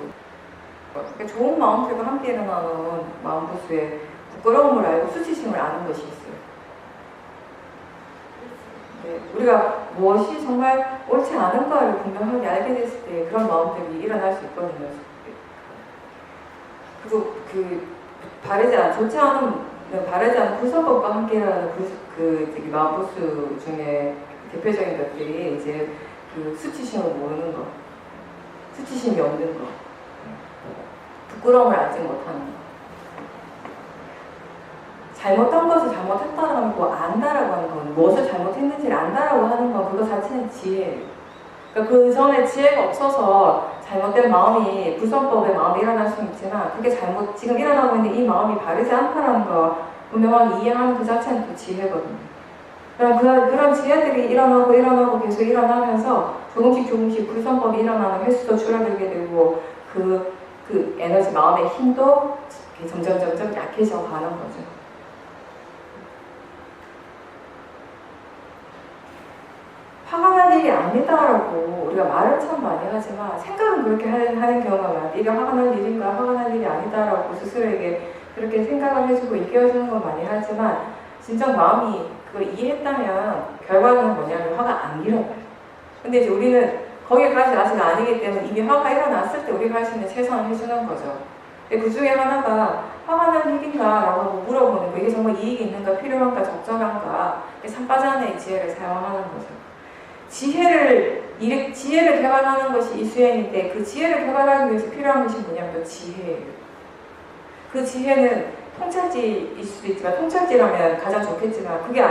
그러니까 좋은 마음들과 함께 일어나는 마음부수에 부끄러움을 알고 수치심을 아는 것이 있어요. 네, 우리가 무엇이 정말 옳지 않은가를 분명하게 알게 됐을 때 그런 마음들이 일어날 수 있거든요. 그리고 좋지 않은 구성법과 함께 일어나는 마음부수 중에 대표적인 것들이 이제 그 수치심을 모르는 것, 수치심이 없는 것, 부끄러움을 알지 못하는 것. 잘못한 것을 잘못했다라고 거 안다라고 하는 건 무엇을 잘못했는지를 안다라고 하는 건 그거 자체는 지혜예요. 그러니까 그 전에 지혜가 없어서 잘못된 마음이 불성법의 마음이 일어날 수는 있지만 그게 지금 일어나고 있는 이 마음이 바르지 않다라는 거 분명하게 이해하는 그 자체는 또 지혜거든요. 그런 지혜들이 일어나고 계속 일어나면서 조금씩 불성법이 일어나는 횟수도 줄어들게 되고 그 에너지 마음의 힘도 점점 약해져 가는 거죠. 화가 날 일이 아니다라고 우리가 말을 참 많이 하지만 생각은 그렇게 하는 경우가 많아요. 이게 화가 날 일인가 화가 날 일이 아니다라고 스스로에게 그렇게 생각을 해주고 얘기해주는 건 많이 하지만 진정 마음이 그걸 이해했다면 결과는 뭐냐면 화가 안 일어나요. 근데 이제 우리는 거기까지 아직 아니기 때문에 이미 화가 일어났을 때 우리가 할 수 있는 최선을 해주는 거죠. 근데 그 중에 하나가 화가 날 일인가 라고 물어보는 거, 이게 정말 이익이 있는가, 필요한가, 적절한가, 산파자의 지혜를 사용하는 거죠. 지혜를 개발하는 것이 이 수행인데 그 지혜를 개발하기 위해서 필요한 것이 뭐냐면 지혜예요. 그 지혜는 통찰지일 수도 있지만 통찰지라면 가장 좋겠지만 그게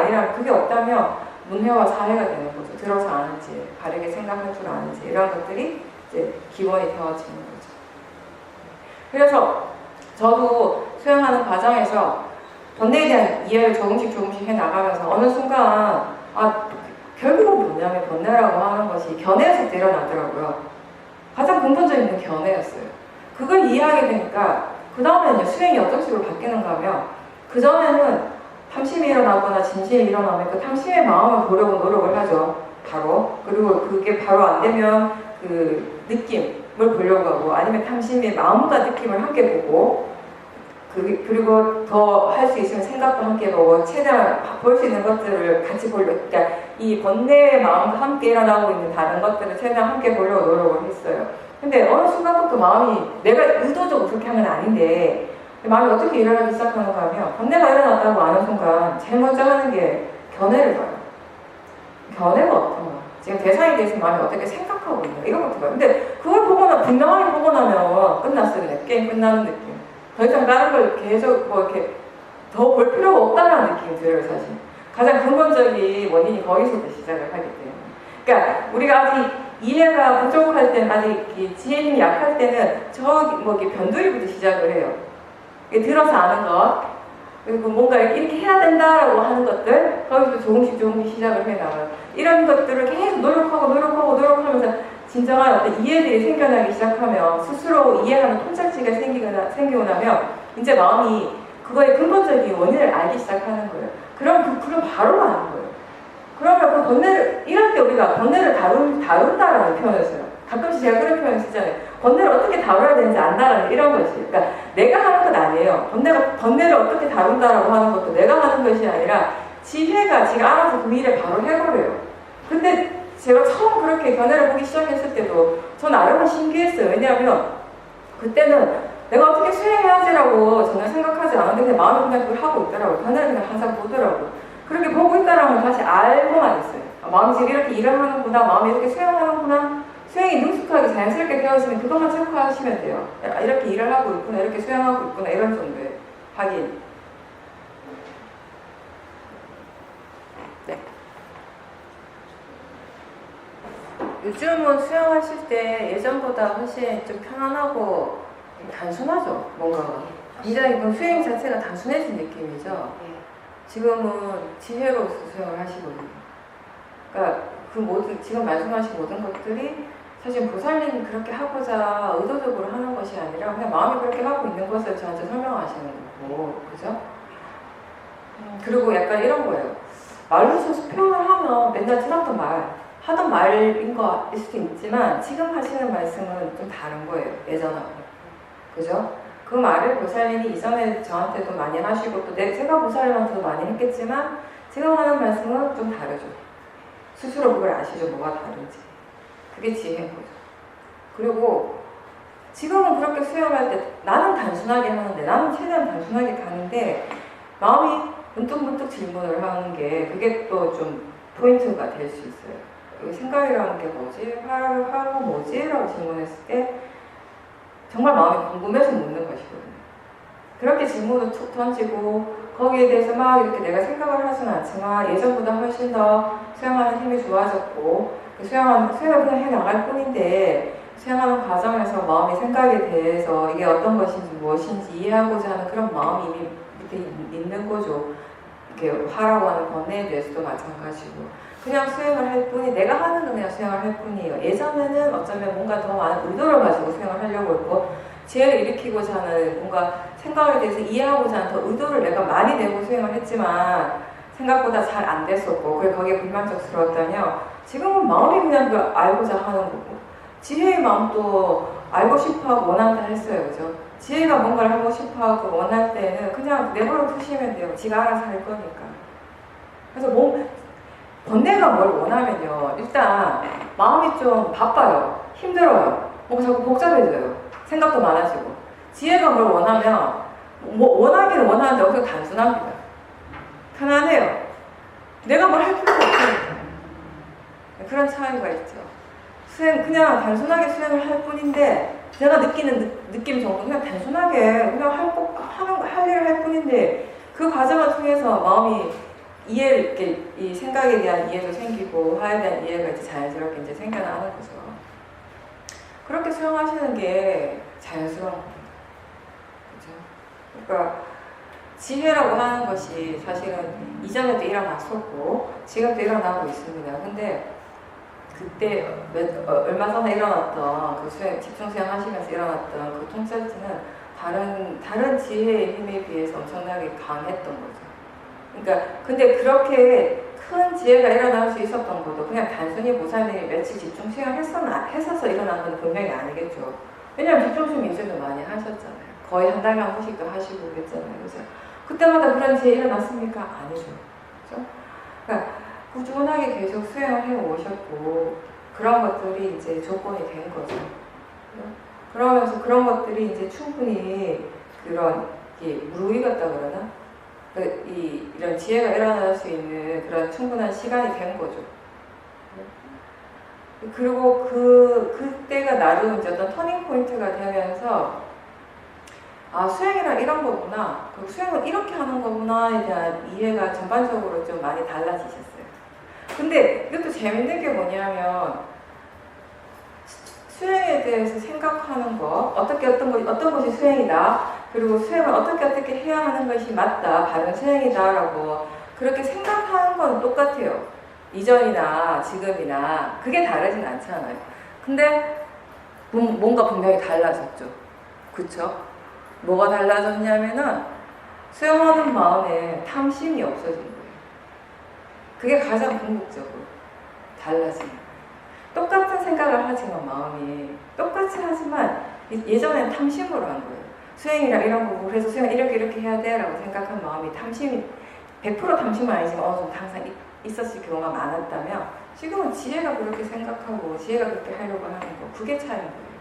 없다면 문해와 사해가 되는 거죠. 들어서 아는 지혜, 바르게 생각할 줄 아는 지혜 이런 것들이 이제 기본이 되어지는 거죠. 그래서 저도 수행하는 과정에서 번뇌에 대한 이해를 조금씩 해나가면서 어느 순간 결국은 뭐냐면 번뇌라고 하는 것이 견해에서 일어나더라고요. 가장 근본적인 건 견해였어요. 그걸 이해하게 되니까 그 다음에는 수행이 어떤 식으로 바뀌는가 하면 그 전에는 탐심이 일어나거나 진심이 일어나면 그 탐심의 마음을 보려고 노력을 하죠. 바로. 그리고 그게 바로 안 되면 그 느낌을 보려고 하고 아니면 탐심의 마음과 느낌을 함께 보고 그리고 더 할 수 있으면 생각도 함께 보고 최대한 볼 수 있는 것들을 같이 보려고 그러니까 이 번뇌의 마음과 함께 일어나고 있는 다른 것들을 최대한 함께 보려고 노력을 했어요. 근데 어느 순간부터 마음이 내가 의도적으로 그렇게 하면 아닌데 마음이 어떻게 일어나기 시작하는가 하면 번뇌가 일어났다고 아는 순간 제일 먼저 하는 게 견해를 봐요. 견해가 어떤가? 지금 대상에 대해서 마음이 어떻게 생각하고 있나? 이것부터 봐요. 근데 그걸 분명하게 보고 나면 끝났어요. 게임 끝나는 느낌. 더 이상 다른 걸 계속 이렇게 더 볼 필요가 없다는 느낌이 들어요, 사실. 가장 근본적인 원인이 거기서부터 시작을 하기 때문에. 그러니까 우리가 아직 이해가 부족할 때는, 아직 지혜 힘이 약할 때는 변두리부터 시작을 해요. 들어서 아는 것, 그리고 뭔가 이렇게 해야 된다라고 하는 것들, 거기서 조금씩 시작을 해나가요. 이런 것들을 계속 노력하면서 진정한 어떤 이해들이 생겨나기 시작하면 스스로 이해하는 통찰지가 생기고 나면 이제 마음이 그거의 근본적인 원인을 알기 시작하는 거예요. 그럼 그걸 바로 아는 거예요. 그러면 그 번뇌를, 이럴 때 우리가 번뇌를 다룬다라는 표현을 써요. 가끔씩 제가 그런 표현을 쓰잖아요. 번뇌를 어떻게 다뤄야 되는지 안다라는 이런 것이. 그러니까 내가 하는 건 아니에요. 번뇌를 어떻게 다룬다라고 하는 것도 내가 하는 것이 아니라 지혜가 지가 알아서 그 일을 바로 해버려요. 근데 제가 처음 그렇게 견해를 보기 시작했을 때도 전 나름은 신기했어요. 왜냐하면 그때는 내가 어떻게 수행해야지라고 전혀 생각하지 않았는데 그냥 마음이 그냥 그걸 하고 있더라고요. 견해를 그냥 항상 보더라고요. 그렇게 보고 있다라는 걸 다시 알고만 있어요. 마음이 지금 이렇게 일을 하는구나, 마음이 이렇게 수행하는구나, 수행이 능숙하게 자연스럽게 되었으면 그것만 체크하시면 돼요. 이렇게 일을 하고 있구나, 이렇게 수행하고 있구나, 이런 정도의 확인. 네. 요즘은 수영하실 때 예전보다 훨씬 좀 편안하고 단순하죠, 뭔가가. 굉장히 그 수행 자체가 단순해진 느낌이죠. 지금은 지혜로서 수행을 하시거든요. 그러니까 그 모든 지금 말씀하신 모든 것들이 사실 보살님이 그렇게 하고자 의도적으로 하는 것이 아니라 그냥 마음이 그렇게 하고 있는 것을 저한테 설명하시는 거고, 그죠? 그리고 약간 이런 거예요. 말로 써서 표현을 하면 맨날 들었던 말, 하던 말인 거일 수도 있지만 지금 하시는 말씀은 좀 다른 거예요. 예전하고. 그죠? 그 말을 보살님이 이전에 저한테도 많이 하시고 또 제가 보살님한테도 많이 했겠지만 지금 하는 말씀은 좀 다르죠. 스스로 그걸 아시죠? 뭐가 다른지. 그게 지혜인 거죠. 그리고 지금은 그렇게 수행할 때 나는 단순하게 하는데 나는 최대한 단순하게 가는데 마음이 문득문득 질문을 하는 게 그게 또 좀 포인트가 될 수 있어요. 여기 생각이라는 게 뭐지? 화가 뭐지? 라고 질문했을 때 정말 마음이 궁금해서 묻는 것이거든요. 그렇게 질문을 툭 던지고 거기에 대해서 막 이렇게 내가 생각을 하진 않지만 예전보다 훨씬 더 수행하는 힘이 좋아졌고 수행을 그냥 해나갈 뿐인데 수행하는 과정에서 마음의 생각에 대해서 이게 어떤 것인지 무엇인지 이해하고자 하는 그런 마음이 이미 밑에 있는 거죠. 이렇게 화라고 하는 번뇌에 대해서도 마찬가지고 그냥 수행을 할 뿐이 내가 하는 건 그냥 수행을 할 뿐이에요. 예전에는 어쩌면 뭔가 더 많은 의도를 가지고 수행을 하려고 했고 지혜를 일으키고자 하는 뭔가 생각에 대해서 이해하고자 하는 더 의도를 내가 많이 내고 수행을 했지만 생각보다 잘 안 됐었고 그래서 거기에 불만족스러웠다면 지금은 마음이 그냥 그걸 알고자 하는 거고 지혜의 마음도 알고 싶어하고 원한다 했어요. 그죠? 지혜가 뭔가를 하고 싶어하고 원할 때는 그냥 내버려 두시면 돼요. 지가 알아서 할 거니까. 그래서 번뇌가 뭘 원하면요. 일단 마음이 좀 바빠요. 힘들어요. 뭔가 자꾸 복잡해져요. 생각도 많아지고. 지혜가 뭘 원하면 원하기는 원하는데 엄청 단순합니다. 편안해요. 내가 뭘 할 필요가 없으니까. 그런 차이가 있죠. 그냥 단순하게 수행을 할 뿐인데 제가 느끼는 느낌 정도 그냥 단순하게 그냥 할 일을 할 뿐인데 그 과정을 통해서 마음이 이렇게 이 생각에 대한 이해도 생기고 화에 대한 이해가 이제 자연스럽게 이제 생겨나는 거죠. 그렇게 수행하시는 게 자연스러운 거예요. 그죠? 그러니까 지혜라고 하는 것이 사실은 이전에도 일어났었고 지금도 일어나고 있습니다. 근데 그때 얼마 전에 일어났던 그 집중 수행 하시면서 일어났던 그 통찰지는 다른 지혜의 힘에 비해서 엄청나게 강했던 거죠. 그러니까 근데 그렇게 큰 지혜가 일어날 수 있었던 것도 그냥 단순히 보살님이 며칠 집중 수행을 했어서 일어난 건 분명히 아니겠죠. 왜냐하면 집중 수행 이전도 많이 하셨잖아요. 거의 한 달에 한 번씩도 하시고 그랬잖아요. 그죠? 그때마다 그런 지혜 일어났습니까? 아니죠. 그죠? 그러니까 꾸준하게 계속 수행을 해 오셨고 그런 것들이 이제 조건이 된 거죠. 그러면서 그런 것들이 이제 충분히 그런 무르익 같다 그러나 이런 지혜가 일어날 수 있는 그런 충분한 시간이 된 거죠. 그리고 그때가 나름 이제 어떤 터닝 포인트가 되면서 아 수행이란 이런 거구나. 그리고 수행은 이렇게 하는 거구나에 대한 이해가 전반적으로 좀 많이 달라지셨어요. 근데 이것도 재밌는 게 뭐냐면 수행에 대해서 생각하는 거 어떤 것이 수행이다. 그리고 수행을 어떻게 해야 하는 것이 맞다. 바른 수행이다라고 그렇게 생각하는 건 똑같아요. 이전이나 지금이나 그게 다르진 않잖아요. 근데 뭔가 분명히 달라졌죠. 그쵸? 뭐가 달라졌냐면은 수행하는 마음에 탐심이 없어진 거예요. 그게 가장 궁극적으로 달라진 거예요. 똑같은 생각을 하지만 마음이 똑같이 하지만 예전엔 탐심으로 한 거예요. 수행이라 이런 거고 그래서 수행 이렇게 해야 돼 라고 생각한 마음이 탐심이 100% 탐심은 아니지만 어느 정도 항상 있었을 경우가 많았다면 지금은 지혜가 그렇게 생각하고 지혜가 그렇게 하려고 하는 거 그게 차이인 거예요.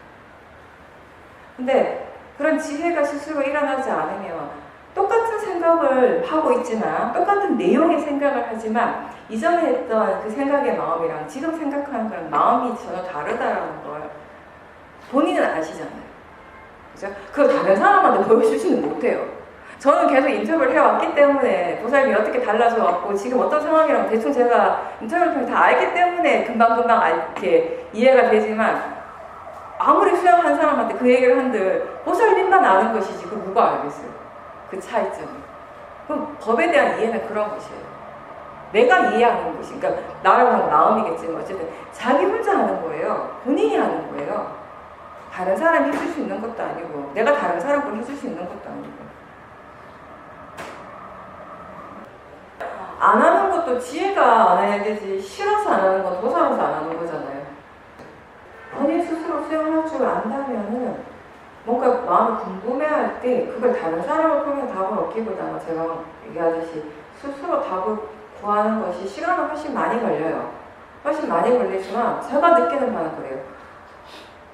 근데 그런 지혜가 스스로 일어나지 않으면 똑같은 생각을 하고 있지만 똑같은 내용의 생각을 하지만 이전에 했던 그 생각의 마음이랑 지금 생각하는 거랑 마음이 전혀 다르다라는 걸 본인은 아시잖아요. 그죠? 그걸 다른 사람한테 보여주지는 못해요. 저는 계속 인터뷰를 해왔기 때문에 보살님이 어떻게 달라져 왔고 지금 어떤 상황이랑 대충 제가 인터뷰를 통해 다 알기 때문에 금방금방 이렇게 이해가 되지만 아무리 수행한 사람한테 그 얘기를 한들 보살님만 아는 것이지 그 누가 알겠어요. 그 차이점을. 그럼 법에 대한 이해는 그런 것이에요. 내가 이해하는 것이, 그러니까 나라고 하면 마음이겠지만 어쨌든 자기 혼자 하는 거예요. 본인이 하는 거예요. 다른 사람이 해줄 수 있는 것도 아니고 내가 다른 사람 걸 해줄 수 있는 것도 아니고. 안 하는 것도 지혜가 안 해야 되지, 싫어서 안 하는 건 도사로서 안 하는 거잖아요. 본인 스스로 수행할 줄 안다면은 뭔가 마음이 궁금해할 때 그걸 다른 사람을 통해 답을 얻기보다는 제가 얘기하듯이 스스로 답을 구하는 것이 시간은 훨씬 많이 걸려요. 훨씬 많이 걸리지만 제가 느끼는 바는 그래요.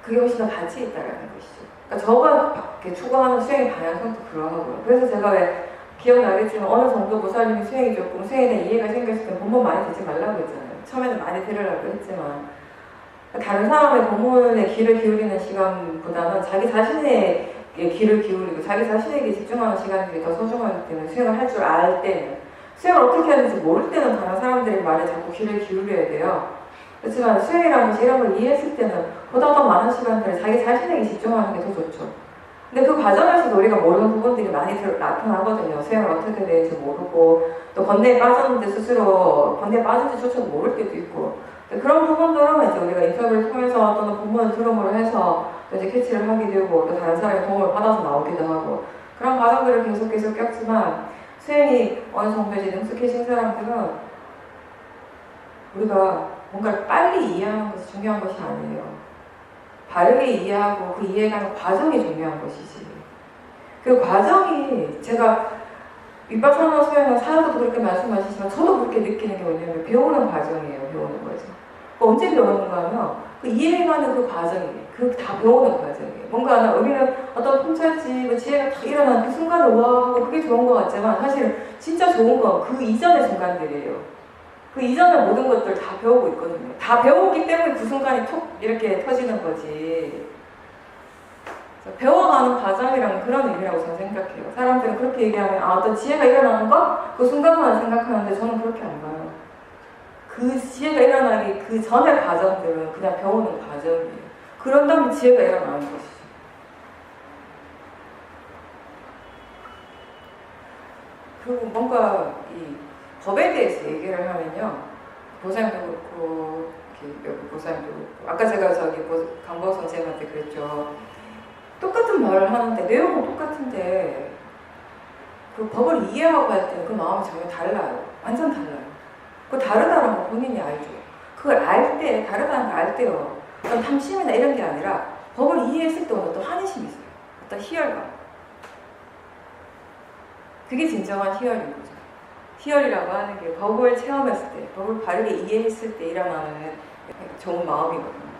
그게 훨씬 더 가치 있다라는 것이죠. 그러니까 저가 추구하는 수행의 방향성도 그러하고요. 그래서 제가 왜 기억나겠지만 어느 정도 보살님이 수행이 조금 수행에 대한 이해가 생겼을 때 본문 많이 듣지 말라고 했잖아요. 처음에는 많이 들으라고 했지만 다른 사람의 본문에 귀를 기울이는 시간보다는 자기 자신의 귀를 기울이고 자기 자신에게 집중하는 시간들이 더 소중하기 때문에 수행을 할 줄 알 때는, 수행을 어떻게 하는지 모를 때는 다른 사람들의 말에 자꾸 귀를 기울여야 돼요. 그렇지만 수행이라는 것이 이런 걸 이해했을 때는 보다 더 많은 시간들을 자기 자신에게 집중하는 게 더 좋죠. 근데 그 과정에서도 우리가 모르는 부분들이 많이 나타나거든요. 수행을 어떻게 될지 모르고, 또 건대에 빠졌는데 스스로 건대에 빠진지조차도 모를 때도 있고, 그런 부분들은 이제 우리가 인터뷰를 통해서 또는 본문을 들음으로 해서 이제 캐치를 하게 되고, 또 다른 사람의 도움을 받아서 나오기도 하고, 그런 과정들을 계속 겪지만, 수행이 어느 정도 이제 능숙해진 사람들은 우리가 뭔가를 빨리 이해하는 것이 중요한 것이 아니에요. 바르게 이해하고 그 이해가는 과정이 중요한 것이지. 그 과정이, 제가 윗바사나 수행은 사람도 그렇게 말씀하시지만 저도 그렇게 느끼는 게 뭐냐면 배우는 과정이에요. 배우는 거죠. 언제 배우는가 하면 그 이해가는 그 과정이에요. 그 다 배우는 과정이에요. 뭔가 우리는 어떤 통찰지, 뭐 지혜가 딱 일어나는 그 순간에 와 하고 그게 좋은 것 같지만 사실 진짜 좋은 건 그 이전의 순간들이에요. 그 이전의 모든 것들 다 배우고 있거든요. 다 배우기 때문에 그 순간이 톡 이렇게 터지는 거지. 배워가는 과정이라는 그런 의미라고 저는 생각해요. 사람들은 그렇게 얘기하면 어떤 지혜가 일어나는 거? 그 순간만 생각하는데 저는 그렇게 안 봐요. 그 지혜가 일어나기 그 전의 과정들은 그냥 배우는 과정이에요. 그런 다음에 지혜가 일어나는 것이죠. 그리고 뭔가 이 법에 대해서 얘기를 하면요. 보살도 그렇고, 여기 보살도 그렇고, 아까 제가 강보 선생님한테 그랬죠. 똑같은 말을 하는데 내용은 똑같은데 그 법을 이해하고 할 때는 그 마음이 전혀 달라요. 완전 달라요. 그 다르다는 거 본인이 알죠. 그걸 알 때, 다르다는 걸 알 때요. 어떤 탐심이나 이런 게 아니라 법을 이해했을 때 어떤 환희심이 있어요. 어떤 희열감. 그게 진정한 희열인 거죠. 희열이라고 하는 게 법을 체험했을 때, 법을 바르게 이해했을 때 일어나는 좋은 마음이거든요.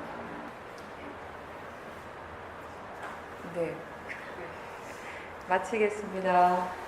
네. 마치겠습니다.